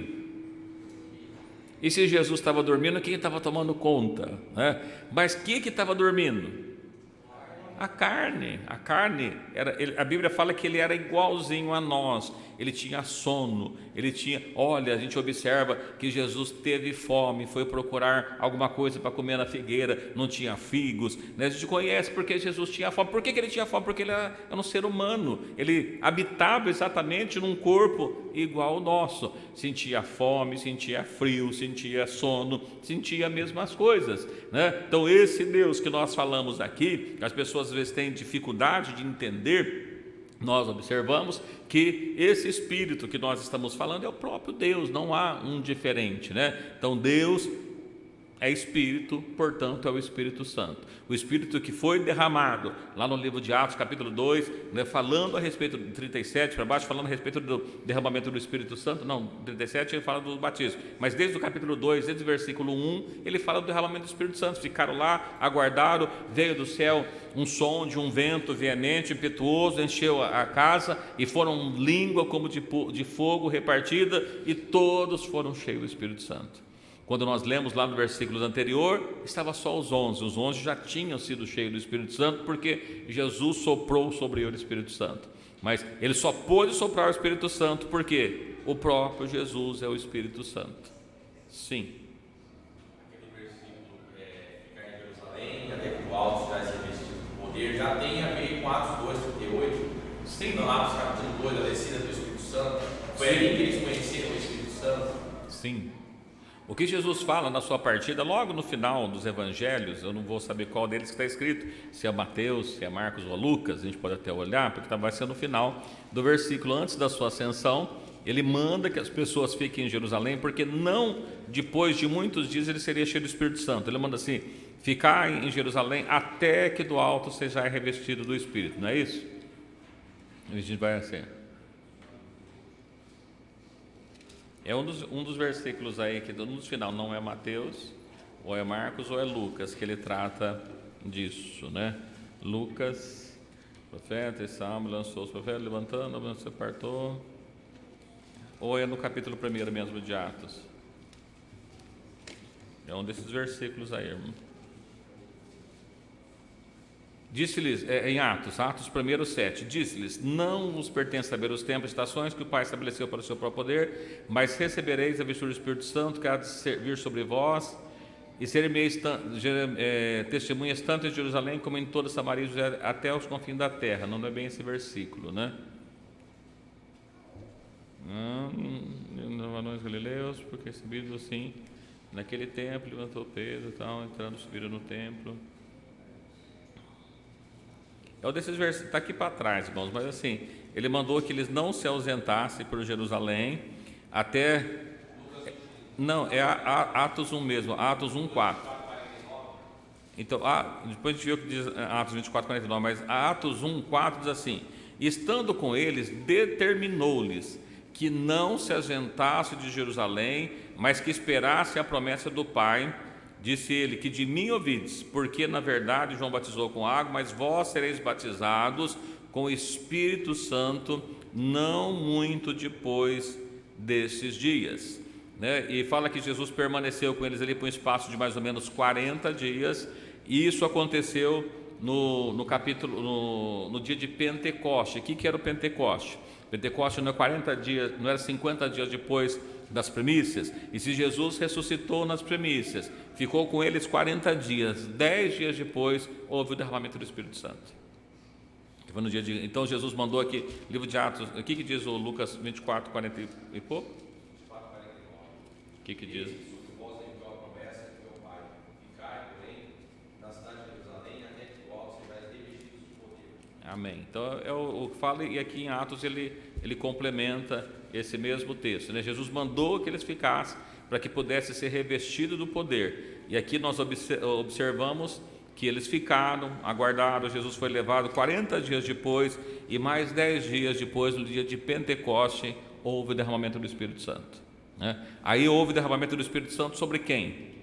E se Jesus estava dormindo, quem estava tomando conta, né? Mas quem que estava dormindo? A carne. A Bíblia fala que ele era igualzinho a nós, ele tinha sono, olha, a gente observa que Jesus teve fome, foi procurar alguma coisa para comer na figueira, não tinha figos, né? A gente conhece porque Jesus tinha fome. Por que ele tinha fome? Porque ele era um ser humano, ele habitava exatamente num corpo igual ao nosso, sentia fome, sentia frio, sentia sono, sentia as mesmas coisas, né? Então esse Deus que nós falamos aqui, as pessoas às vezes têm dificuldade de entender, nós observamos que esse Espírito que nós estamos falando é o próprio Deus, não há um diferente, né? Então Deus é Espírito, portanto é o Espírito Santo. O Espírito que foi derramado lá no livro de Atos, capítulo 2, né, falando a respeito do 37 para baixo, falando a respeito do derramamento do Espírito Santo, não, 37 ele fala do batismo, mas desde o capítulo 2, desde o versículo 1, ele fala do derramamento do Espírito Santo. Ficaram lá, aguardaram, veio do céu um som de um vento veemente, impetuoso, encheu a casa e foram língua como de fogo repartida e todos foram cheios do Espírito Santo. Quando nós lemos lá no versículo anterior, estava só os 11 já tinham sido cheios do Espírito Santo, porque Jesus soprou sobre ele o Espírito Santo, mas ele só pôde soprar o Espírito Santo, porque o próprio Jesus é o Espírito Santo. Sim. Aquele versículo, ficar em Jerusalém, O que Jesus fala na sua partida, logo no final dos evangelhos, eu não vou saber qual deles que está escrito, se é Mateus, se é Marcos ou Lucas, a gente pode até olhar, porque vai ser no final do versículo, antes da sua ascensão, ele manda que as pessoas fiquem em Jerusalém, porque não depois de muitos dias ele seria cheio do Espírito Santo. Ele manda assim, ficar em Jerusalém até que do alto seja revestido do Espírito, não é isso? A gente vai assim. É um dos versículos aí que no final não é Mateus, ou é Marcos, ou é Lucas, que ele trata disso, né? Lucas, profeta, e Samuel lançou os profetas, levantando, se apartou. Ou é no capítulo 1 mesmo de Atos? É um desses versículos aí, irmão. Disse-lhes, em Atos 1:7, disse-lhes, não vos pertence saber os tempos e estações que o Pai estabeleceu para o seu próprio poder, mas recebereis a virtude do Espírito Santo, que há de vir sobre vós, e sereis testemunhas tanto em Jerusalém como em toda Samaria, até os confins da terra. Não é bem esse versículo, né? Varões galileus, porque recebido assim, naquele tempo levantou Pedro, tal, entrando, subiram no templo. É um desses versículos, está aqui para trás, irmãos, mas assim, ele mandou que eles não se ausentassem por Jerusalém até. Não, é Atos 1 mesmo, Atos 1:4. Então, depois a gente viu que diz Atos 24:49, mas Atos 1:4 diz assim: estando com eles, determinou-lhes que não se ausentasse de Jerusalém, mas que esperasse a promessa do Pai. Disse ele, que de mim ouvides, porque na verdade João batizou com água, mas vós sereis batizados com o Espírito Santo, não muito depois desses dias. Né? E fala que Jesus permaneceu com eles ali por um espaço de mais ou menos 40 dias, e isso aconteceu no capítulo, no dia de Pentecoste. O que era o Pentecoste? Pentecoste não é 40 dias, não era 50 dias depois das primícias, e se Jesus ressuscitou nas primícias, ficou com eles 40 dias, 10 dias depois houve o derramamento do Espírito Santo. Foi no dia de, então Jesus mandou aqui, livro de Atos, o que diz o Lucas 24:40 e pouco? O que diz? Amém. Então é o que fala, e aqui em Atos ele complementa esse mesmo texto, né? Jesus mandou que eles ficassem para que pudesse ser revestido do poder, e aqui nós observamos que eles ficaram, aguardaram. Jesus foi levado 40 dias depois, e mais 10 dias depois, no dia de Pentecoste, houve o derramamento do Espírito Santo, né? Aí houve o derramamento do Espírito Santo sobre quem?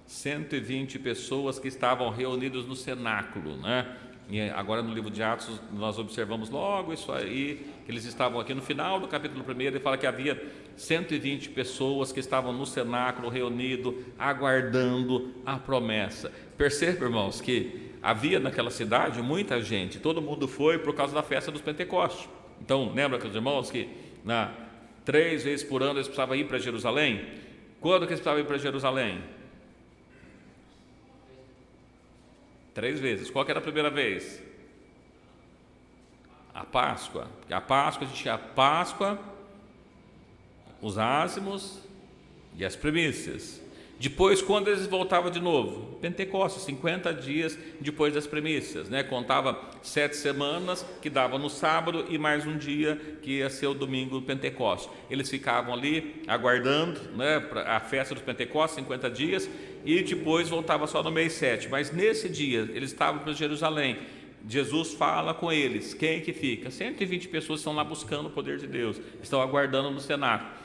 120 pessoas que estavam reunidas no cenáculo, né? E agora no livro de Atos nós observamos logo isso aí, que eles estavam aqui no final do capítulo 1, ele fala que havia 120 pessoas que estavam no cenáculo reunido, aguardando a promessa. Perceba, irmãos, que havia naquela cidade muita gente, todo mundo foi por causa da festa dos Pentecostes. Então, lembra que os irmãos que 3 vezes por ano eles precisavam ir para Jerusalém? Quando que eles precisavam ir para Jerusalém? 3 vezes. Qual que era a primeira vez? A Páscoa. Porque a Páscoa, a gente tinha a Páscoa, os ázimos e as primícias. Depois, quando eles voltavam de novo? Pentecostes, 50 dias depois das primícias, né? Contava 7 semanas, que dava no sábado, e mais um dia, que ia ser o domingo do Pentecostes. Eles ficavam ali, aguardando, né, a festa dos Pentecostes, 50 dias, e depois voltava só no mês 7. Mas nesse dia, eles estavam para Jerusalém. Jesus fala com eles. Quem que fica? 120 pessoas estão lá buscando o poder de Deus, estão aguardando no cenáculo.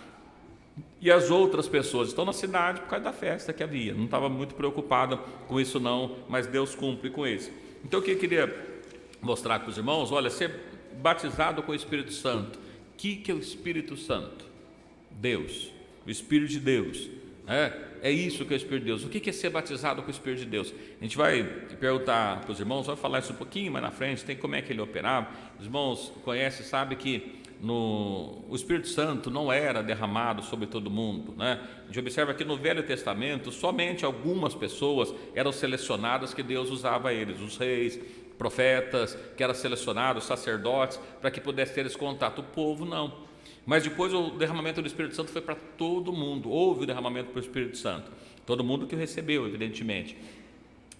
E as outras pessoas estão na cidade por causa da festa que havia. Não estava muito preocupada com isso não, mas Deus cumpre com isso. Então o que eu queria mostrar para os irmãos? Olha, ser batizado com o Espírito Santo. O que é o Espírito Santo? Deus, o Espírito de Deus. É isso que é o Espírito de Deus. O que é ser batizado com o Espírito de Deus? A gente vai perguntar para os irmãos, vai falar isso um pouquinho mais na frente, tem como é que ele operava. Os irmãos conhecem, sabem que o Espírito Santo não era derramado sobre todo mundo, né? A gente observa que no Velho Testamento somente algumas pessoas eram selecionadas que Deus usava eles, os reis, profetas, que eram selecionados, sacerdotes, para que pudesse ter esse contato. O povo não. Mas depois o derramamento do Espírito Santo foi para todo mundo. Houve o derramamento do Espírito Santo. Todo mundo que o recebeu, evidentemente.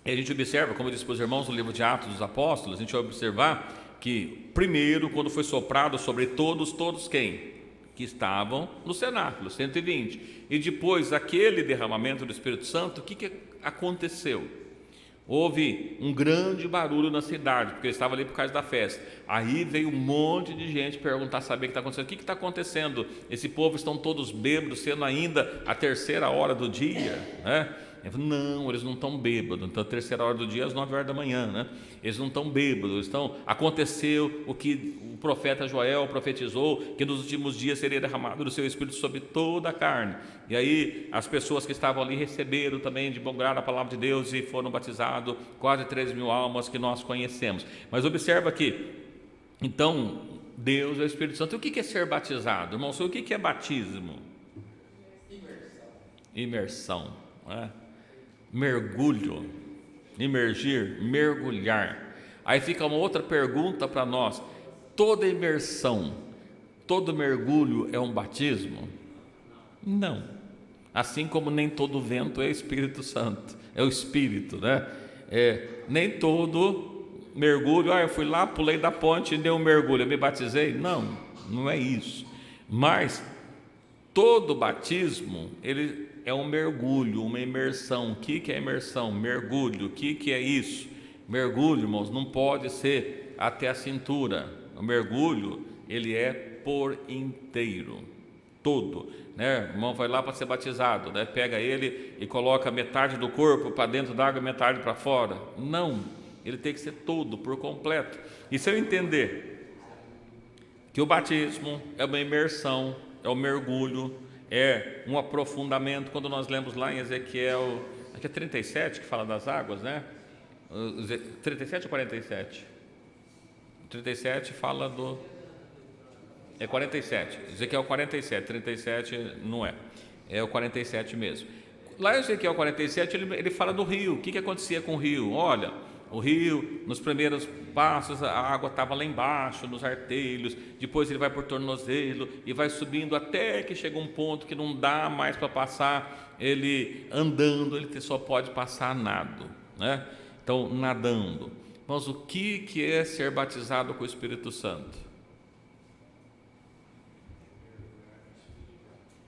E a gente observa, como eu disse para os irmãos no livro de Atos dos Apóstolos, a gente vai observar que primeiro, quando foi soprado sobre todos quem? Que estavam no cenáculo, 120. E depois, aquele derramamento do Espírito Santo, o que aconteceu? Houve um grande barulho na cidade, porque eles estavam ali por causa da festa. Aí veio um monte de gente perguntar, saber o que está acontecendo. O que está acontecendo? Esse povo estão todos bêbados, sendo ainda a 3ª hora do dia, né? Não, eles não estão bêbados. Então, a 3ª hora do dia, às 9 horas da manhã, né? Eles não estão bêbados. Aconteceu o que o profeta Joel profetizou, que nos últimos dias seria derramado do seu Espírito sobre toda a carne. E aí, as pessoas que estavam ali receberam também de bom grado a palavra de Deus e foram batizados, quase 3.000 almas que nós conhecemos. Mas observa aqui, então, Deus é o Espírito Santo. E o que é ser batizado? Irmão, o que é batismo? Imersão. Né? Mergulho, imergir, mergulhar. Aí fica uma outra pergunta para nós: toda imersão, todo mergulho é um batismo? Não. Assim como nem todo vento é Espírito Santo, é o Espírito, né? Nem todo mergulho, eu fui lá, pulei da ponte e dei um mergulho, eu me batizei? Não, não é isso. Mas todo batismo, ele é um mergulho, uma imersão. O que é imersão? Mergulho. O que é isso? Mergulho, irmãos, não pode ser até a cintura. O mergulho, ele é por inteiro, todo, né? O irmão vai lá para ser batizado, né? Pega ele e coloca metade do corpo para dentro da água e metade para fora. Não, ele tem que ser todo, por completo. E se eu entender que o batismo é uma imersão, é um mergulho, é um aprofundamento, quando nós lemos lá em Ezequiel, aqui é 37 que fala das águas, né? 37 ou 47? 37 fala do... É 47, Ezequiel 47, 37 não é o 47 mesmo. Lá em Ezequiel 47 ele fala do rio. O que acontecia com o rio? Olha, o rio, nos primeiros passos, a água estava lá embaixo, nos artelhos, depois ele vai por tornozelo e vai subindo até que chega um ponto que não dá mais para passar, ele andando, ele só pode passar nado, né? Então, nadando. Mas o que é ser batizado com o Espírito Santo?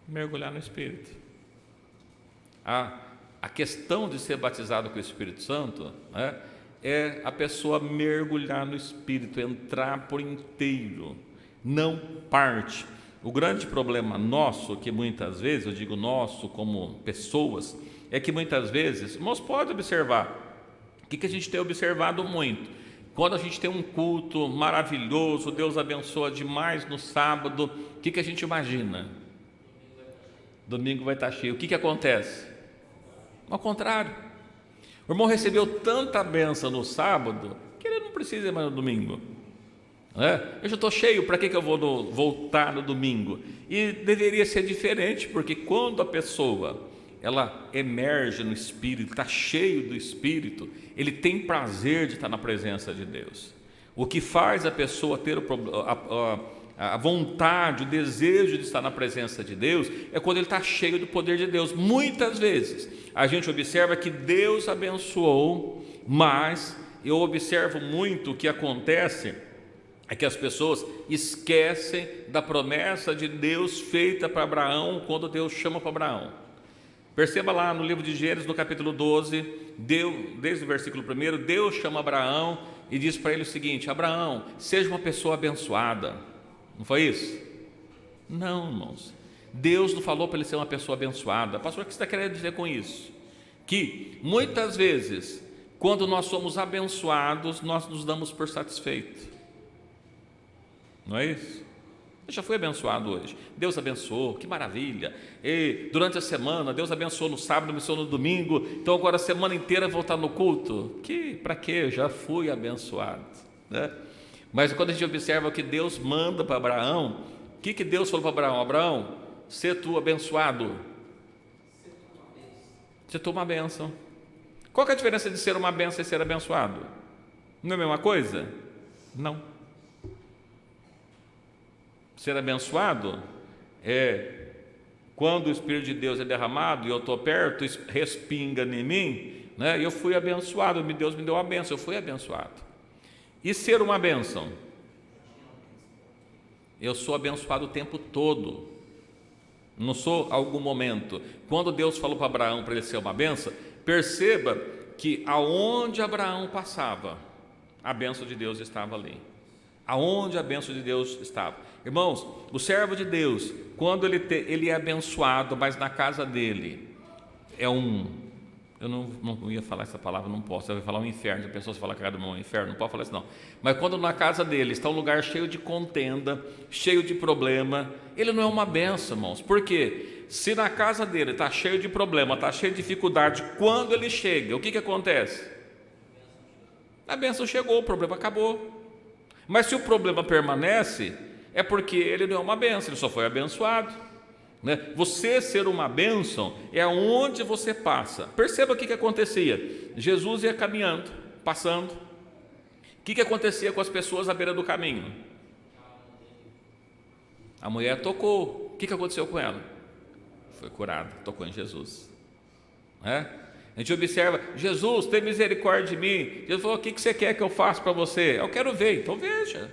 Mergulhar no Espírito. A questão de ser batizado com o Espírito Santo, né, é a pessoa mergulhar no Espírito, entrar por inteiro, não parte. O grande problema nosso, que muitas vezes, eu digo nosso como pessoas, é que muitas vezes, irmãos, pode observar, o que a gente tem observado muito? Quando a gente tem um culto maravilhoso, Deus abençoa demais no sábado, o que a gente imagina? Domingo vai estar cheio. O que acontece? Ao contrário. O irmão recebeu tanta bênção no sábado que ele não precisa ir mais no domingo. Eu já estou cheio, para que eu vou voltar no domingo? E deveria ser diferente, porque quando a pessoa ela emerge no Espírito, está cheio do Espírito, ele tem prazer de estar na presença de Deus. O que faz a pessoa ter a vontade, o desejo de estar na presença de Deus, é quando ele está cheio do poder de Deus. Muitas vezes a gente observa que Deus abençoou, mas eu observo muito o que acontece é que as pessoas esquecem da promessa de Deus feita para Abraão, quando Deus chama para Abraão. Perceba lá no livro de Gênesis, no capítulo 12, desde o versículo 1, Deus chama Abraão e diz para ele o seguinte: Abraão, seja uma pessoa abençoada. Não foi isso? Não, irmãos. Deus não falou para ele ser uma pessoa abençoada. Pastor, o que você está querendo dizer com isso? Que muitas vezes, quando nós somos abençoados, nós nos damos por satisfeitos. Não é isso? Eu já fui abençoado hoje. Deus abençoou, que maravilha. E durante a semana, Deus abençoou no sábado, abençoou no domingo. Então agora a semana inteira voltar no culto. Para quê? Eu já fui abençoado, né? Mas quando a gente observa o que Deus manda para Abraão, o que Deus falou para Abraão? Abraão, sê tu abençoado. Sê tu uma bênção. Qual que é a diferença de ser uma bênção e ser abençoado? Não é a mesma coisa? Não. Ser abençoado é quando o Espírito de Deus é derramado e eu estou perto, respinga em mim, né? Eu fui abençoado, Deus me deu a bênção, eu fui abençoado. E ser uma bênção? Eu sou abençoado o tempo todo, não sou algum momento. Quando Deus falou para Abraão para ele ser uma bênção, perceba que aonde Abraão passava, a bênção de Deus estava ali. Aonde a bênção de Deus estava. Irmãos, o servo de Deus, quando ele é abençoado, mas na casa dele é eu não ia falar essa palavra, não posso, eu ia falar um inferno, a pessoa fala que cada um é um inferno, não pode falar isso não, mas quando na casa dele está um lugar cheio de contenda, cheio de problema, ele não é uma bênção, irmãos. Por quê? Se na casa dele está cheio de problema, está cheio de dificuldade, quando ele chega, o que acontece? A bênção chegou, o problema acabou. Mas se o problema permanece, é porque ele não é uma bênção, ele só foi abençoado, né? Você ser uma bênção é aonde você passa. Perceba o que acontecia. Jesus ia caminhando, passando. O que acontecia com as pessoas à beira do caminho? A mulher tocou. O que aconteceu com ela? Foi curada, tocou em Jesus, né? A gente observa, Jesus, tem misericórdia de mim. Jesus falou, o que você quer que eu faça para você? Eu quero ver, então veja.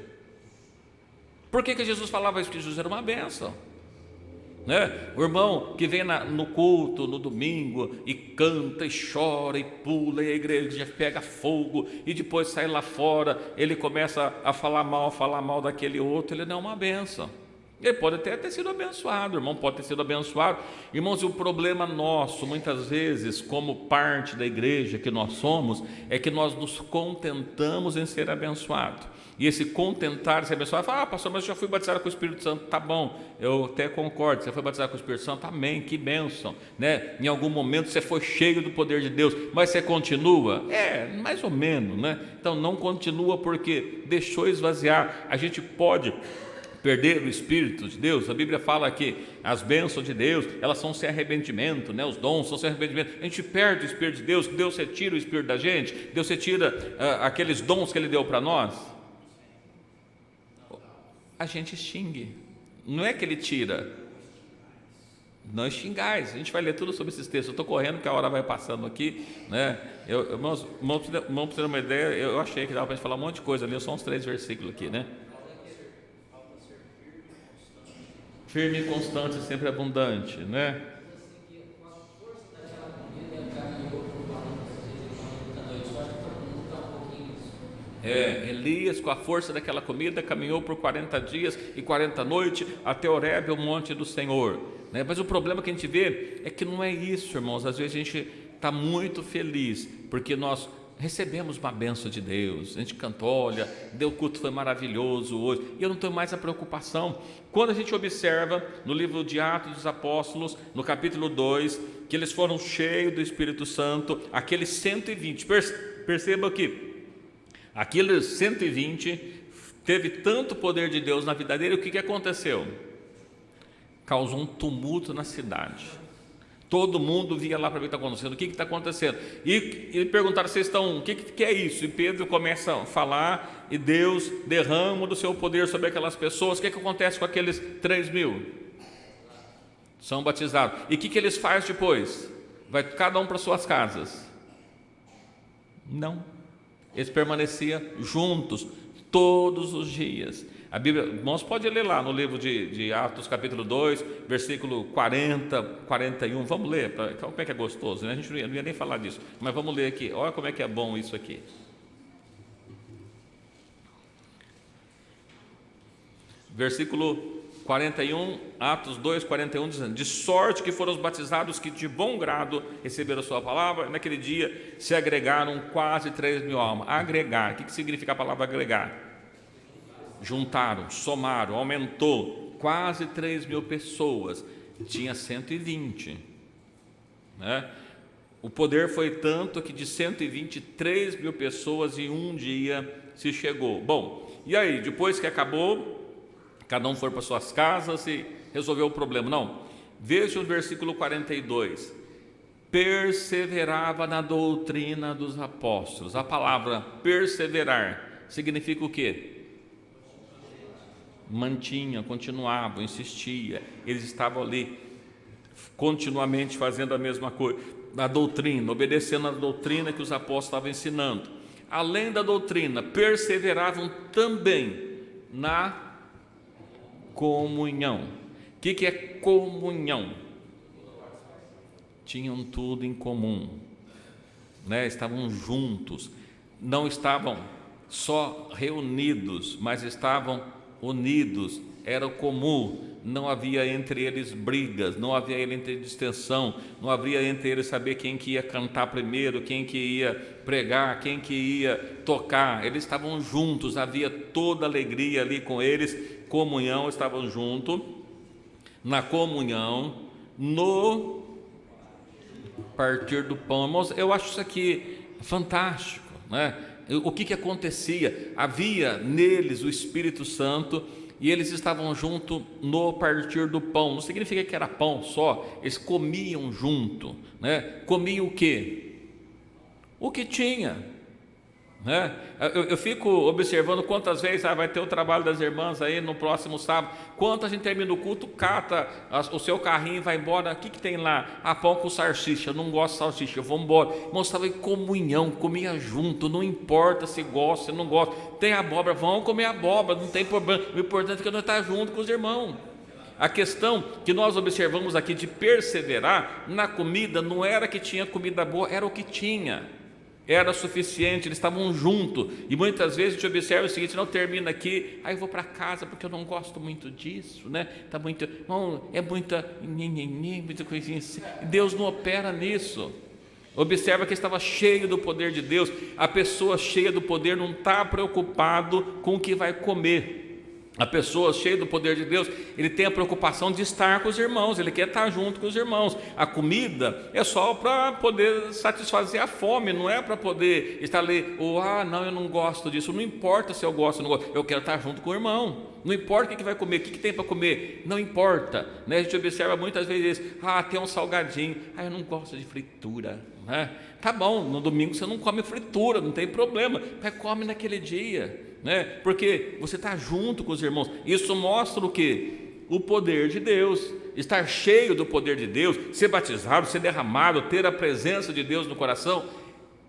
Por que Jesus falava isso? Porque Jesus era uma bênção, né? O irmão que vem no culto, no domingo, e canta, e chora, e pula, e a igreja pega fogo, e depois sai lá fora, ele começa a falar mal daquele outro, ele não é uma bênção. Ele pode até ter sido abençoado, o irmão pode ter sido abençoado. Irmãos, o problema nosso, muitas vezes, como parte da igreja que nós somos, é que nós nos contentamos em ser abençoado. E esse contentar, ser abençoado, fala, pastor, mas eu já fui batizado com o Espírito Santo. Tá bom, eu até concordo, você foi batizado com o Espírito Santo, amém, que bênção, né? Em algum momento você foi cheio do poder de Deus, mas você continua? Mais ou menos, né? Então não continua porque deixou esvaziar. A gente pode perder o Espírito de Deus. A Bíblia fala que as bênçãos de Deus, elas são sem arrependimento, né? Os dons são sem arrependimento. A gente perde o Espírito de Deus, Deus retira o Espírito da gente, Deus retira aqueles dons que Ele deu para nós. A gente extingue, não é que Ele tira, não xingais. A gente vai ler tudo sobre esses textos. Eu estou correndo porque a hora vai passando aqui, né? Irmãos, para ter uma ideia, eu achei que dava para a gente falar um monte de coisa ali, só uns 3 versículos aqui, né? Firme e constante, sempre abundante, né? Elias, com a força daquela comida, caminhou por 40 dias e 40 noites até Horebe, o monte do Senhor, né? Mas o problema que a gente vê é que não é isso, irmãos. Às vezes a gente está muito feliz porque nós recebemos uma bênção de Deus, a gente cantou, olha, o culto foi maravilhoso hoje, e eu não tenho mais a preocupação. Quando a gente observa no livro de Atos dos Apóstolos, no capítulo 2, que eles foram cheios do Espírito Santo, aqueles 120, perceba que aqueles 120 teve tanto poder de Deus na vida dele, o que aconteceu? Causou um tumulto na cidade. Todo mundo via lá para ver o que está acontecendo, o que está acontecendo. E perguntaram, vocês estão, o que é isso? E Pedro começa a falar, e Deus derrama do seu poder sobre aquelas pessoas. O que acontece com aqueles 3.000? São batizados. E o que eles fazem depois? Vai cada um para suas casas? Não. Eles permaneciam juntos todos os dias. A Bíblia, irmãos, pode ler lá no livro de Atos, capítulo 2, versículo 40, 41. Vamos ler, como é que é gostoso, né? A gente não ia nem falar disso, mas vamos ler aqui. Olha como é que é bom isso aqui. Versículo 41, Atos 2, 41, dizendo: de sorte que foram os batizados que de bom grado receberam a sua palavra. Naquele dia se agregaram quase 3.000 almas. Agregar, o que significa a palavra agregar? Juntaram, somaram, aumentou, quase 3.000 pessoas, tinha 120, né? O poder foi tanto que de 120, 3.000 pessoas em um dia se chegou. Bom, e aí, depois que acabou, cada um foi para suas casas e resolveu o problema. Não, veja o versículo 42, perseverava na doutrina dos apóstolos. A palavra perseverar significa o quê? Mantinha, continuava, insistia. Eles estavam ali continuamente fazendo a mesma coisa, a doutrina, obedecendo a doutrina que os apóstolos estavam ensinando. Além da doutrina, perseveravam também na comunhão. O que é comunhão? Tinham tudo em comum, né? Estavam juntos, não estavam só reunidos, mas estavam unidos, era comum, não havia entre eles brigas, não havia entre eles distensão, não havia entre eles saber quem que ia cantar primeiro, quem que ia pregar, quem que ia tocar. Eles estavam juntos, havia toda alegria ali com eles, comunhão, estavam juntos, na comunhão, no partir do pão. Irmãos, eu acho isso aqui fantástico, né? O que acontecia? Havia neles o Espírito Santo e eles estavam junto no partir do pão. Não significa que era pão só, eles comiam junto, né? Comiam o quê? O que tinha, né? Eu fico observando quantas vezes vai ter o trabalho das irmãs aí no próximo sábado. Quanto a gente termina o culto, cata o seu carrinho e vai embora. O que tem lá? Pão com salsicha. Eu não gosto de salsicha, eu vou embora. Irmãos, estava em comunhão, comia junto. Não importa se gosta, se não gosta. Tem abóbora, vão comer abóbora, não tem problema. O importante é que nós estamos juntos com os irmãos. A questão que nós observamos aqui de perseverar na comida não era que tinha comida boa, era o que tinha. Era suficiente, eles estavam juntos. E muitas vezes a gente observa o seguinte: não termina aqui, aí eu vou para casa porque eu não gosto muito disso, né? Tá muito, não, é muita coisinha assim. Deus não opera nisso. Observa que estava cheio do poder de Deus. A pessoa cheia do poder não está preocupado com o que vai comer. A pessoa cheia do poder de Deus, ele tem a preocupação de estar com os irmãos, ele quer estar junto com os irmãos. A comida é só para poder satisfazer a fome, não é para poder estar ali, não, eu não gosto disso. Não importa se eu gosto ou não gosto, eu quero estar junto com o irmão. Não importa o que vai comer, o que tem para comer, não importa, né? A gente observa muitas vezes, tem um salgadinho, eu não gosto de fritura, né? Tá bom, no domingo você não come fritura, não tem problema, mas come naquele dia, né? Porque você está junto com os irmãos. Isso mostra o quê? O poder de Deus, estar cheio do poder de Deus, ser batizado, ser derramado, ter a presença de Deus no coração.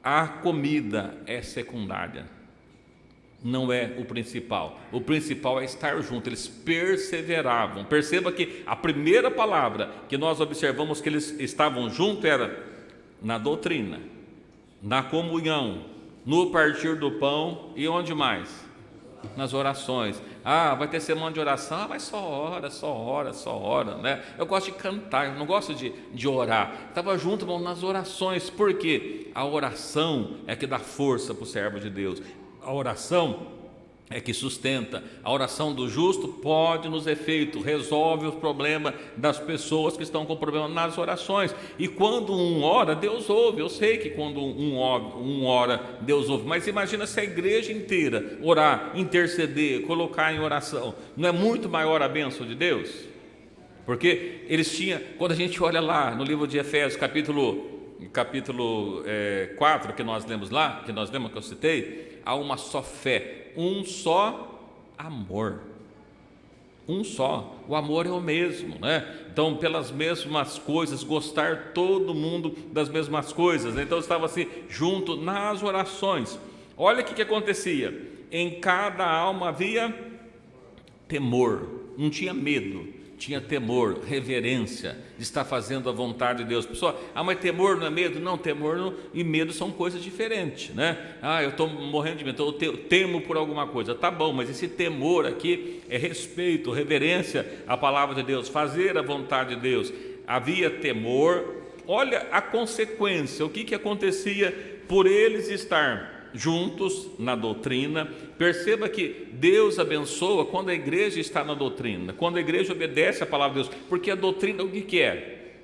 A comida é secundária, não é o principal. O principal é estar junto. Eles perseveravam. Perceba que a primeira palavra que nós observamos que eles estavam juntos era na doutrina, na comunhão, no partir do pão e onde mais? Nas orações. Vai ter semana de oração, mas só ora, né? Eu gosto de cantar, eu não gosto de orar. Estava junto, irmão, nas orações. Por quê? A oração é que dá força para o servo de Deus. A oração é que sustenta. A oração do justo pode, nos efeitos, resolve os problemas das pessoas que estão com problema nas orações. E quando um ora, Deus ouve. Eu sei que quando um ora, Deus ouve. Mas imagina se a igreja inteira orar, interceder, colocar em oração. Não é muito maior a bênção de Deus? Porque eles tinham, quando a gente olha lá no livro de Efésios, capítulo 4, que nós lemos lá, que eu citei, há uma só fé, um só amor, um só, o amor é o mesmo, né? Então, pelas mesmas coisas, gostar todo mundo das mesmas coisas, né? Então estava assim, junto nas orações. Olha o que acontecia, em cada alma havia temor, não tinha medo, tinha temor, reverência, de estar fazendo a vontade de Deus. Pessoal, mas temor não é medo? Não, temor e medo são coisas diferentes, né? Eu estou morrendo de medo, então eu temo por alguma coisa. Tá bom, mas esse temor aqui é respeito, reverência à palavra de Deus, fazer a vontade de Deus. Havia temor. Olha a consequência, o que acontecia por eles estar juntos na doutrina. Perceba que Deus abençoa quando a igreja está na doutrina, quando a igreja obedece a palavra de Deus, porque a doutrina o que é?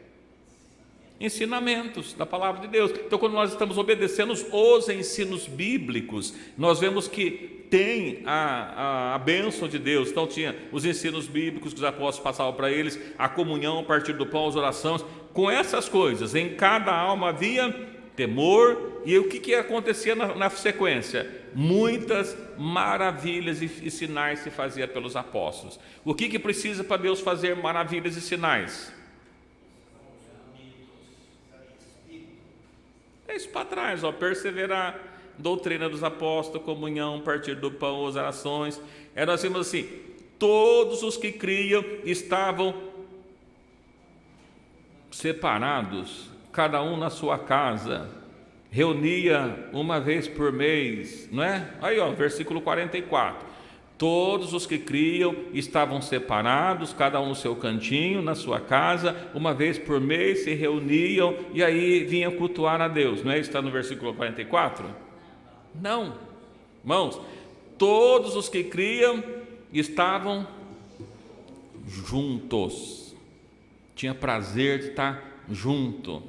ensinamentos da palavra de Deus. Então, quando nós estamos obedecendo os ensinos bíblicos, nós vemos que tem a bênção de Deus. Então, tinha os ensinos bíblicos que os apóstolos passavam para eles, a comunhão, o partir do pão, as orações. Com essas coisas, em cada alma havia temor. E o que acontecia na sequência? Muitas maravilhas e sinais se fazia pelos apóstolos. O que precisa para Deus fazer maravilhas e sinais? É isso para trás, perseverar, doutrina dos apóstolos, comunhão, partir do pão, as orações. Nós vimos assim, todos os que criam estavam separados, cada um na sua casa, reunia uma vez por mês, não é? Aí, versículo 44. Todos os que criam estavam separados, cada um no seu cantinho, na sua casa, uma vez por mês se reuniam e aí vinham cultuar a Deus, não é? Está no versículo 44? Não, irmãos, todos os que criam estavam juntos, tinha prazer de estar junto,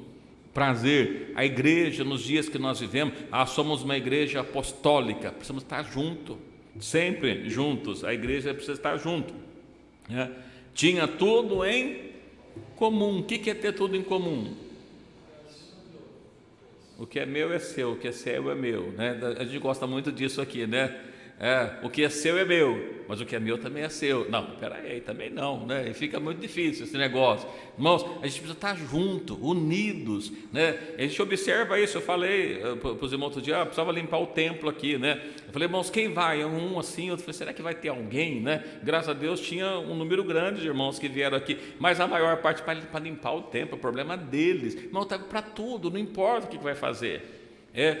prazer. A igreja, nos dias que nós vivemos, somos uma igreja apostólica, precisamos estar juntos, sempre juntos, a igreja precisa estar junto, né? Tinha tudo em comum. O que é ter tudo em comum? O que é meu é seu, o que é seu é meu, né? A gente gosta muito disso aqui, né? O que é seu é meu, mas o que é meu também é seu. Não, peraí, também não, né? E fica muito difícil esse negócio. Irmãos, a gente precisa estar junto, unidos, né? A gente observa isso. Eu falei para os irmãos outro dia, precisava limpar o templo aqui, né? Eu falei, irmãos, quem vai? Um assim, outro. Falei, será que vai ter alguém, né? Graças a Deus tinha um número grande de irmãos que vieram aqui, mas a maior parte para limpar o templo, o problema deles. Irmão, tá para tudo, não importa o que vai fazer.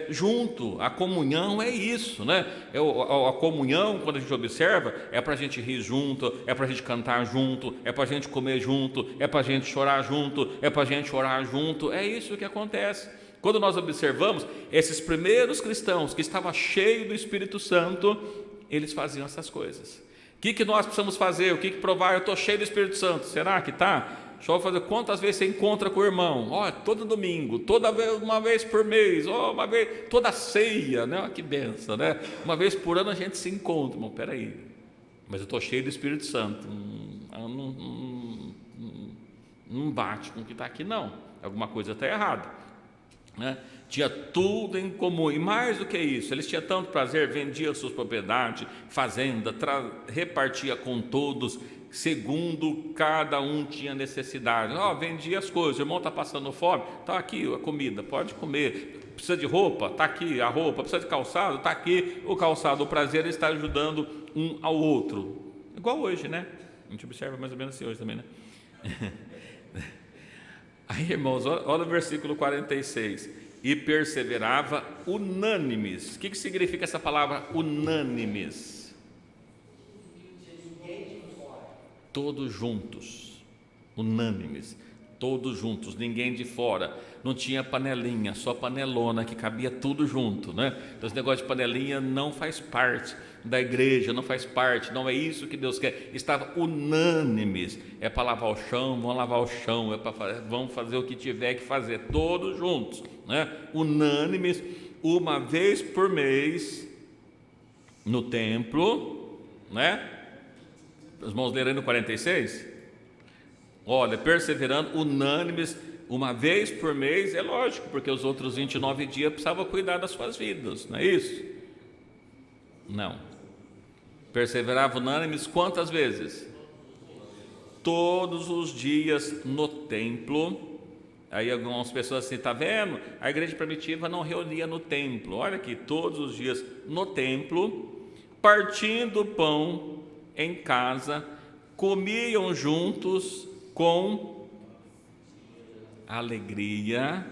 Junto, a comunhão é isso, né? A comunhão, quando a gente observa, é para a gente rir junto, é para a gente cantar junto, é para a gente comer junto, é para a gente chorar junto, é para a gente orar junto. É isso que acontece. Quando nós observamos, esses primeiros cristãos que estavam cheios do Espírito Santo, eles faziam essas coisas. O que nós precisamos fazer? O que provar? Eu estou cheio do Espírito Santo. Será que está? Deixa eu fazer, quantas vezes você encontra com o irmão? Todo domingo, uma vez por mês, uma vez, toda ceia, né? Que benção, né? Uma vez por ano a gente se encontra. Irmão, peraí, mas eu estou cheio do Espírito Santo, não bate com o que está aqui, não. Alguma coisa está errada, né? Tinha tudo em comum, e mais do que isso, eles tinham tanto prazer, vendia suas propriedades, fazenda, repartia com todos, segundo cada um tinha necessidade. Vendia as coisas, o irmão está passando fome, está aqui a comida, pode comer. Precisa de roupa, está aqui a roupa. Precisa de calçado, está aqui o calçado. O prazer está ajudando um ao outro, igual hoje, né? A gente observa mais ou menos assim hoje também, né? Aí, irmãos, olha o versículo 46. E perseverava unânimes. O que significa essa palavra unânimes? Todos juntos, unânimes, todos juntos, ninguém de fora. Não tinha panelinha, só panelona, que cabia tudo junto, né? Então, esse negócio de panelinha não faz parte da igreja, não faz parte, não é isso que Deus quer. Estava unânimes, é para lavar o chão, vão lavar o chão, vão fazer o que tiver que fazer, todos juntos, né? Unânimes, uma vez por mês, no templo, né? Os irmãos leram no 46? Olha, perseverando, unânimes, uma vez por mês, é lógico, porque os outros 29 dias precisavam cuidar das suas vidas, não é isso? Não. Perseverava unânimes quantas vezes? Todos os dias no templo. Aí algumas pessoas assim, está vendo? A igreja primitiva não reunia no templo. Olha aqui, todos os dias no templo, partindo o pão em casa, comiam juntos com alegria.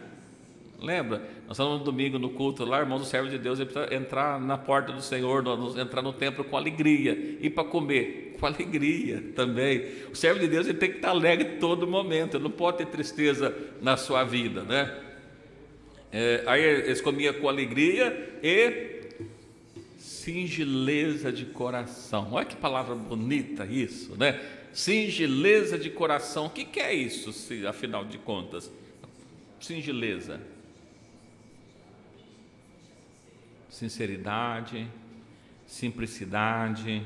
Lembra? Nós estamos no domingo no culto lá, irmãos, o servo de Deus, ele precisa entrar na porta do Senhor, entrar no templo com alegria, e para comer com alegria também. O servo de Deus, ele tem que estar alegre todo momento, ele não pode ter tristeza na sua vida, né? Aí eles comiam com alegria e singeleza de coração. Olha que palavra bonita isso, né? Singeleza de coração. O que é isso, afinal de contas? Singeleza, sinceridade, simplicidade,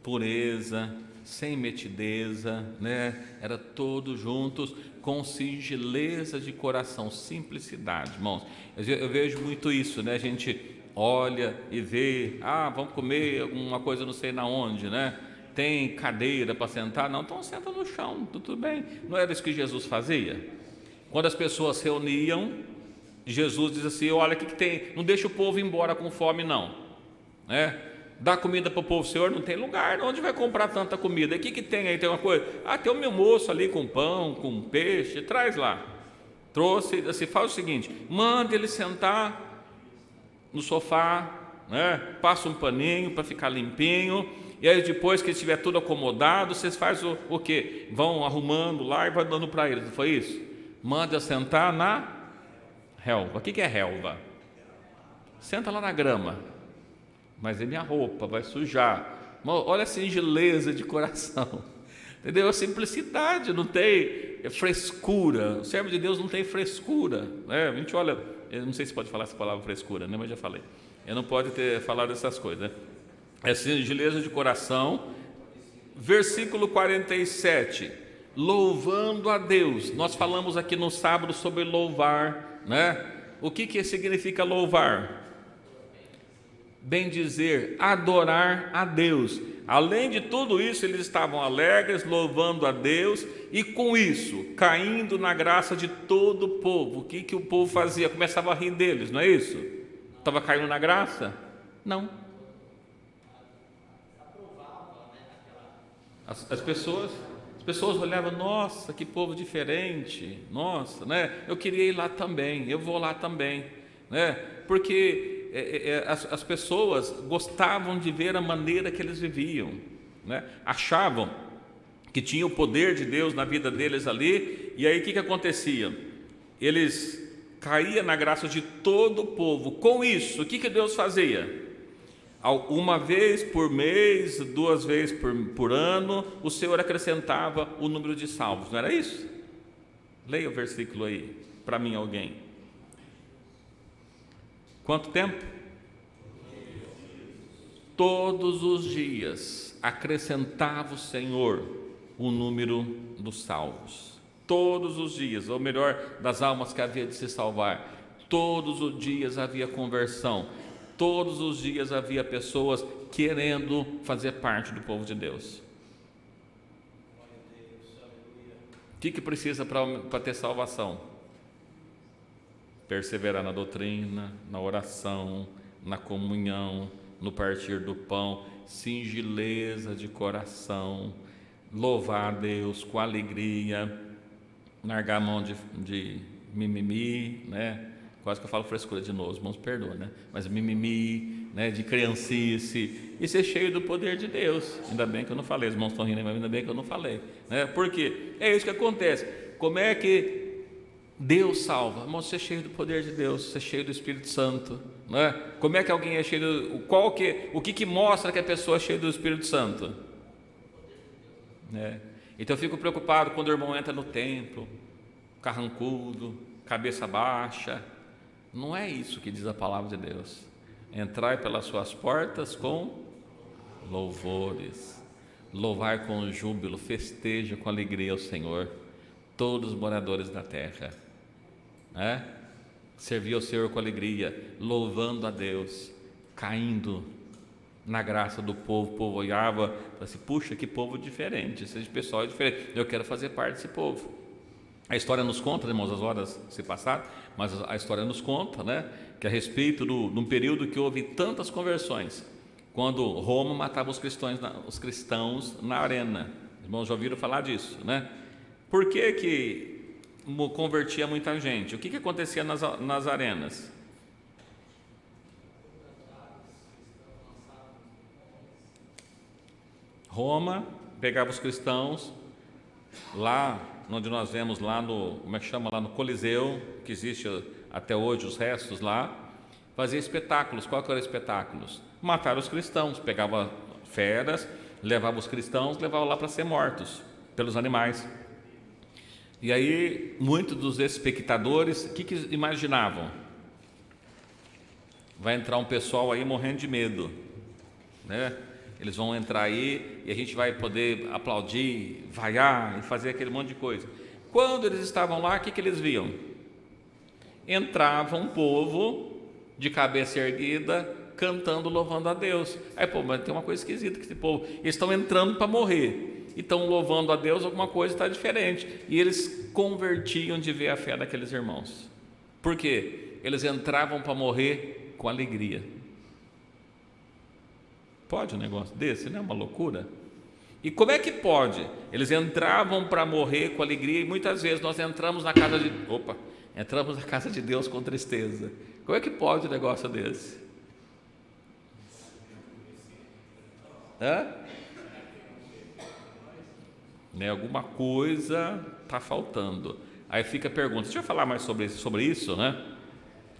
pureza, sem metideza, né? Era todos juntos, com singeleza de coração, simplicidade, irmãos. Eu vejo muito isso, né? A gente olha e vê, vamos comer alguma coisa não sei na onde, né? Tem cadeira para sentar? Não, então senta no chão, tudo bem. Não era isso que Jesus fazia? Quando as pessoas se reuniam, Jesus diz assim: olha, o que tem? Não deixa o povo ir embora com fome, não, né? Dá comida para o povo. Senhor, não tem lugar, onde vai comprar tanta comida? E o que tem aí? Tem uma coisa? Tem o meu moço ali com pão, com peixe, traz lá. Trouxe, assim, faz o seguinte: manda ele sentar no sofá, né? Passa um paninho para ficar limpinho, e aí depois que estiver tudo acomodado, vocês fazem o quê? Vão arrumando lá e vai dando para eles, não foi isso? Manda sentar na relva. O que é relva? Senta lá na grama. Mas é minha roupa, vai sujar. Olha a singeleza de coração, entendeu? A simplicidade, não tem frescura. O servo de Deus não tem frescura, né? A gente olha, eu não sei se pode falar essa palavra frescura, né? Mas já falei. Eu não pode ter falado essas coisas, né? É singeleza de coração. Versículo 47, louvando a Deus. Nós falamos aqui no sábado sobre louvar, né? O que significa louvar? Bem dizer, adorar a Deus. Além de tudo isso, eles estavam alegres, louvando a Deus, e com isso, caindo na graça de todo o povo. O que o povo fazia? Começava a rir deles, não é isso? Estava caindo na graça? Não. As pessoas olhavam: nossa, que povo diferente, nossa, né? Eu queria ir lá também, eu vou lá também, né? Porque as pessoas gostavam de ver a maneira que eles viviam, né? Achavam que tinha o poder de Deus na vida deles ali, e aí o que acontecia? Eles caíam na graça de todo o povo. Com isso, o que Deus fazia? Uma vez por mês, 2 vezes por ano, o Senhor acrescentava o número de salvos, não era isso? Leia o versículo aí, para mim alguém. Quanto tempo? Todos os dias acrescentava o Senhor o número dos salvos. Todos os dias, ou melhor, das almas que havia de se salvar. Todos os dias havia conversão. Todos os dias havia pessoas querendo fazer parte do povo de Deus. O que precisa para ter salvação? Perseverar na doutrina, na oração, na comunhão, no partir do pão, singeleza de coração, louvar a Deus com alegria, largar a mão de mimimi, né? Quase que eu falo frescura de novo, irmãos, perdoa, né? Mas mimimi, né? De criancice, e ser cheio do poder de Deus. Ainda bem que eu não falei, os irmãos estão rindo, mas ainda bem que eu não falei, né? Por quê? É isso que acontece. Como é que Deus salva? Irmão, ser cheio do poder de Deus, ser cheio do Espírito Santo, né? Como é que alguém é cheio o que mostra que a pessoa é cheia do Espírito Santo? Né? Então eu fico preocupado quando o irmão entra no templo, carrancudo, cabeça baixa. Não é isso que diz a palavra de Deus. Entrai pelas suas portas com louvores, louvar com júbilo, festeja com alegria ao Senhor, todos os moradores da terra, né? Servir ao Senhor com alegria, louvando a Deus, caindo na graça do povo. O povo olhava e assim: puxa, que povo diferente, esse pessoal é diferente, eu quero fazer parte desse povo. A história nos conta, irmãos, as horas se passaram, mas a história nos conta, né, que a respeito de um período que houve tantas conversões, quando Roma matava os cristãos na arena. Os irmãos já ouviram falar disso, né? Por que convertia muita gente? O que acontecia nas arenas? Roma pegava os cristãos lá onde nós vemos lá no, como é que chama, lá no Coliseu, que existe até hoje os restos lá, fazia espetáculos. Qual que eram os espetáculos? Matar os cristãos, pegava feras, levava os cristãos, levava lá para ser mortos pelos animais. E aí, muitos dos espectadores, o que imaginavam? Vai entrar um pessoal aí morrendo de medo, né? Eles vão entrar aí e a gente vai poder aplaudir, vaiar e fazer aquele monte de coisa. Quando eles estavam lá, o que eles viam? Entrava um povo de cabeça erguida, cantando, louvando a Deus. Aí, pô, mas tem uma coisa esquisita que esse povo, eles estão entrando para morrer e estão louvando a Deus, alguma coisa está diferente. E eles convertiam de ver a fé daqueles irmãos. Por quê? Eles entravam para morrer com alegria. Pode um negócio desse, não é uma loucura? E como é que pode? Eles entravam para morrer com alegria, e muitas vezes nós entramos na casa de Deus com tristeza. Como é que pode um negócio desse? Né? Alguma coisa está faltando. Aí fica a pergunta, deixa eu falar mais sobre isso, né?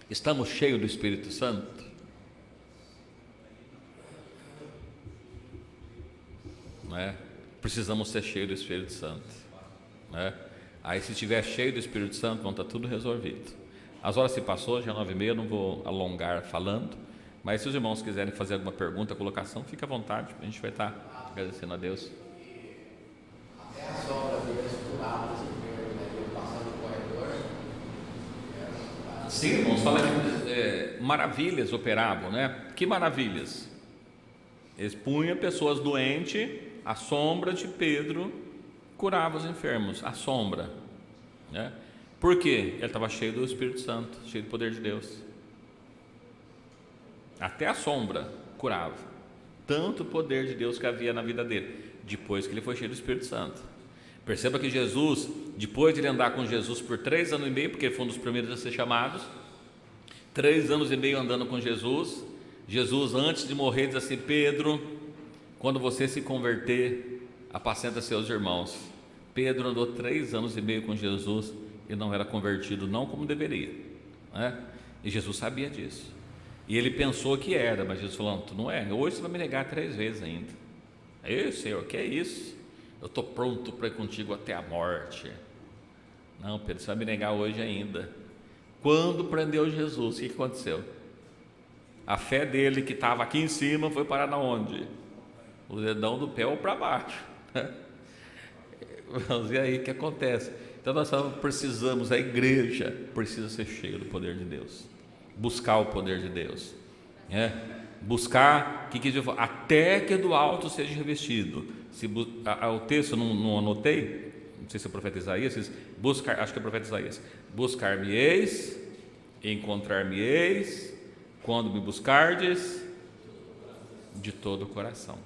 Estamos cheios do Espírito Santo? Né? Precisamos ser cheios do Espírito Santo, né? Aí se estiver cheio do Espírito Santo, vão estar tudo resolvido. As horas se passou, já é 9h30, não vou alongar falando, mas se os irmãos quiserem fazer alguma pergunta, colocação, fica à vontade, a gente vai estar agradecendo a Deus. Até a sombra deles curava esse primeiro, né? Passando no corredor. Sim, irmãos, falando maravilhas operavam, né? Que maravilhas? Eles punham pessoas doentes, a sombra de Pedro curava os enfermos, a sombra, né? Por quê? Ele estava cheio do Espírito Santo, cheio do poder de Deus. Até a sombra curava, tanto o poder de Deus que havia na vida dele, depois que ele foi cheio do Espírito Santo. Perceba que Jesus, depois de ele andar com Jesus por 3 anos e meio, porque ele foi um dos primeiros a ser chamados, 3 anos e meio andando com Jesus, antes de morrer diz assim: Pedro, quando você se converter, apacenta seus irmãos. Pedro andou 3 anos e meio com Jesus e não era convertido, não como deveria, né? E Jesus sabia disso, e ele pensou que era, mas Jesus falou: tu não é, hoje você vai me negar 3 vezes ainda. Ei, Senhor, que é isso? Eu estou pronto para ir contigo até a morte. Não, Pedro, você vai me negar hoje ainda. Quando prendeu Jesus, o que aconteceu? A fé dele, que estava aqui em cima, foi parar na onde? O dedão do pé ou para baixo. Vamos ver aí o que acontece. Então nós precisamos, a igreja precisa ser cheia do poder de Deus, buscar o poder de Deus, né? Buscar, até que do alto seja revestido. O texto eu não anotei, não sei se é o profeta Isaías, acho que é o profeta Isaías: buscar-me-eis, encontrar-me-eis, quando me buscardes de todo o coração.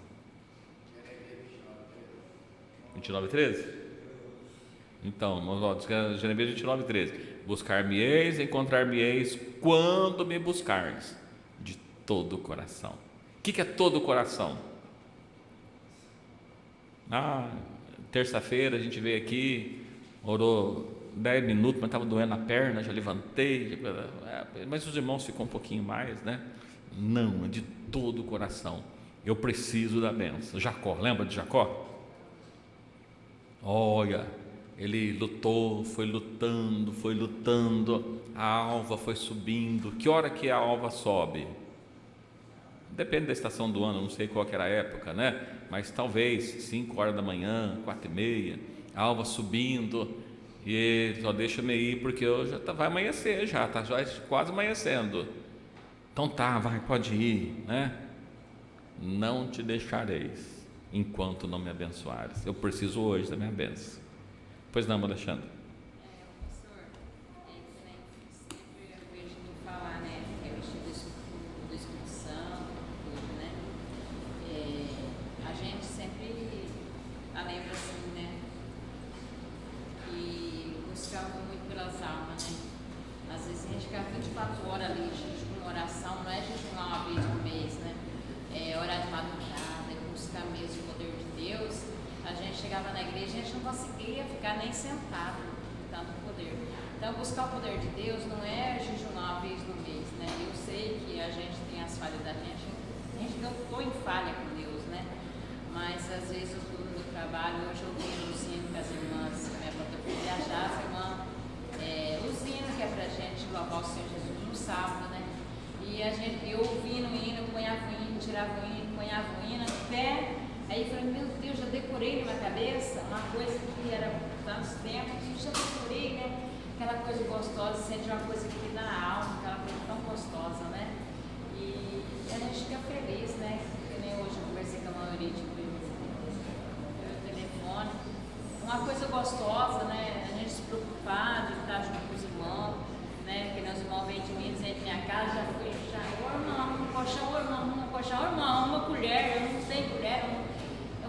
29:13? Então, Jeremias 29:13: buscar-me-eis, encontrar-me-eis, quando me buscardes de todo o coração. O que é todo o coração? Terça-feira a gente veio aqui, orou 10 minutos, mas estava doendo a perna, já levantei, mas os irmãos ficam um pouquinho mais, né? Não, é de todo o coração. Eu preciso da bênção. Jacó, lembra de Jacó? Olha, ele lutou, foi lutando, a alva foi subindo. Que hora que a alva sobe? Depende da estação do ano, não sei qual que era a época, né? Mas talvez 5 horas da manhã, 4h30, a alva subindo, e ele só deixa-me ir porque vai amanhecer já, está quase amanhecendo. Então vai, pode ir, né? Não te deixareis enquanto não me abençoares. Eu preciso hoje da minha bênção. Pois não, Alexandre? Pastor, sempre eu vejo falar, né? Revestido do Espírito Santo, tudo, né? A gente sempre lembra assim, né? Que buscava muito pelas almas, né? Às vezes a gente fica 24 horas ali, jejum, oração, não é jejuar uma vez por mês, né? Orar de madrugada, buscar mesmo o poder de Deus. A gente chegava na igreja e a gente não conseguia ficar nem sentado, tanto poder. Então, buscar o poder de Deus não é jejuar uma vez no mês, né? Eu sei que a gente tem as falhas da gente não estou em falha com Deus, né? Mas às vezes eu estou no meu trabalho, hoje eu vejo assim, com as irmãs, minha própria fui viajar, cabeça uma coisa que era por tantos tempos, eu já procurei, né? Aquela coisa gostosa, sente uma coisa que dá alma, aquela coisa tão gostosa, né? E a gente fica feliz, né? Que nem hoje eu conversei com a maioria pelo telefone. Uma coisa gostosa, né? A gente se preocupar de estar junto com os irmãos, né? Porque meus irmãos vêm de mim, dizem que minha casa já foi, ô irmão, não coxar, irmão, uma colher, eu não tenho colher.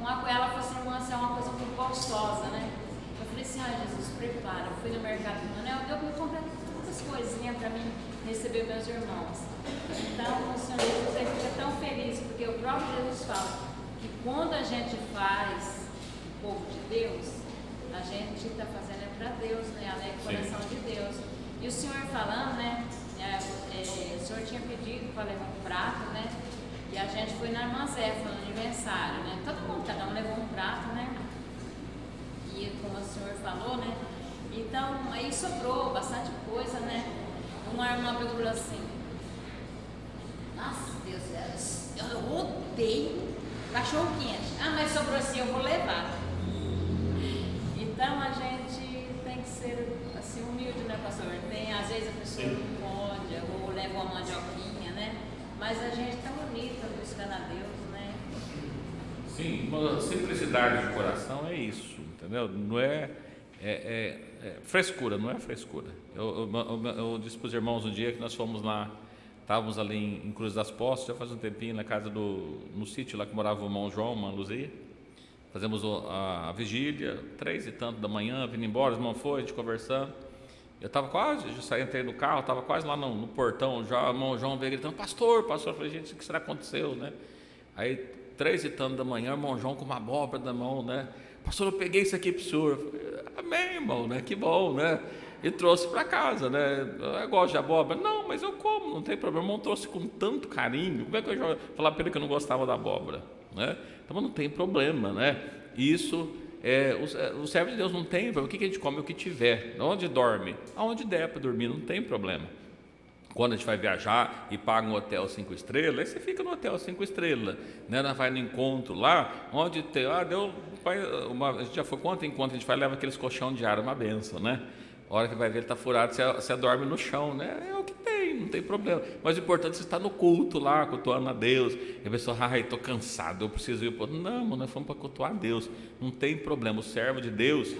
Ela falou assim, irmã, isso é uma coisa muito gostosa, né? Eu falei assim, Jesus, prepara. Eu fui no mercado do Manel, eu me comprei tantas coisinhas para mim receber meus irmãos. Então, o Senhor Jesus ele fica tão feliz, porque o próprio Jesus fala que quando a gente faz o povo de Deus, a gente está fazendo para Deus, né? Alegra o coração de Deus. E o Senhor falando, né? O Senhor tinha pedido para levar um prato, né? E a gente foi na irmã Zé, foi no aniversário, né? Todo mundo, cada um levou um prato, né? E como o Senhor falou, né? Então, aí sobrou bastante coisa, né? Uma irmã pegou e falou assim, nossa, Deus, eu odeio cachorro quente. Ah, mas sobrou assim, eu vou levar. Então, a gente tem que ser, assim, humilde, né, pastor? Tem, às vezes a pessoa não pode, ou leva uma mandioquinha, né? Mas a gente está bonita, buscando a Deus, né? Sim, uma simplicidade de coração é isso, entendeu? Não é frescura, não é frescura. Eu disse para os irmãos um dia que nós fomos lá, estávamos ali em Cruz das Postas, já faz um tempinho, na casa no sítio lá que morava o irmão João, irmã Luzia. Fazemos a vigília, 3 e tanto da manhã, vindo embora, os irmãos foram, a gente conversando. Eu estava quase, já saí, entrei no carro, estava quase lá no portão, já o irmão João veio gritando, pastor. Eu falei, gente, o que será que aconteceu, né? Aí, 3 e tanto da manhã, o irmão João com uma abóbora na mão, né? Pastor, eu peguei isso aqui para o senhor. Eu falei, amém, irmão, né? Que bom, né? E trouxe para casa, né? Eu gosto de abóbora. Não, mas eu como, não tem problema. O irmão trouxe com tanto carinho. Como é que eu ia falar para ele que eu não gostava da abóbora, né? Então, não tem problema, né? Isso... o servo de Deus não tem problema. O que a gente come? O que tiver. Onde dorme? Aonde der para dormir, não tem problema. Quando a gente vai viajar e paga um hotel 5 estrelas, aí você fica no hotel 5 estrelas, né? Nós vai no encontro lá, onde tem, a gente já foi quanto encontro a gente vai, leva aqueles colchão de ar, uma benção, né? A hora que vai ver ele está furado, você dorme no chão, né? É o que tem, não tem problema. Mas o importante é você estar no culto lá, cultuando a Deus. E a pessoa, estou cansado, eu preciso ir. Não, nós fomos para cultuar a Deus, não tem problema. O servo de Deus,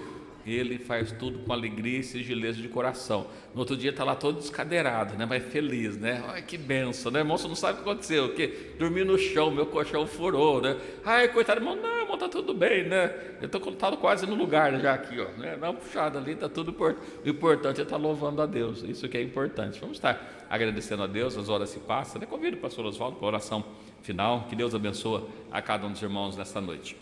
ele faz tudo com alegria e sigileza de coração. No outro dia está lá todo descadeirado, né? Mas feliz, né? Ai, que benção, né? Irmão, você não sabe o que aconteceu, o quê? Dormi no chão, meu colchão furou, né? Ai, coitado, irmão, não, irmão, está tudo bem, né? Eu estou quase no lugar, né? Já aqui, ó, né? Dá uma puxada ali, está tudo o importante é estar louvando a Deus, isso que é importante. Vamos estar agradecendo a Deus, as horas se passam, né? Convido o pastor Oswaldo para a oração final, que Deus abençoe a cada um dos irmãos nesta noite.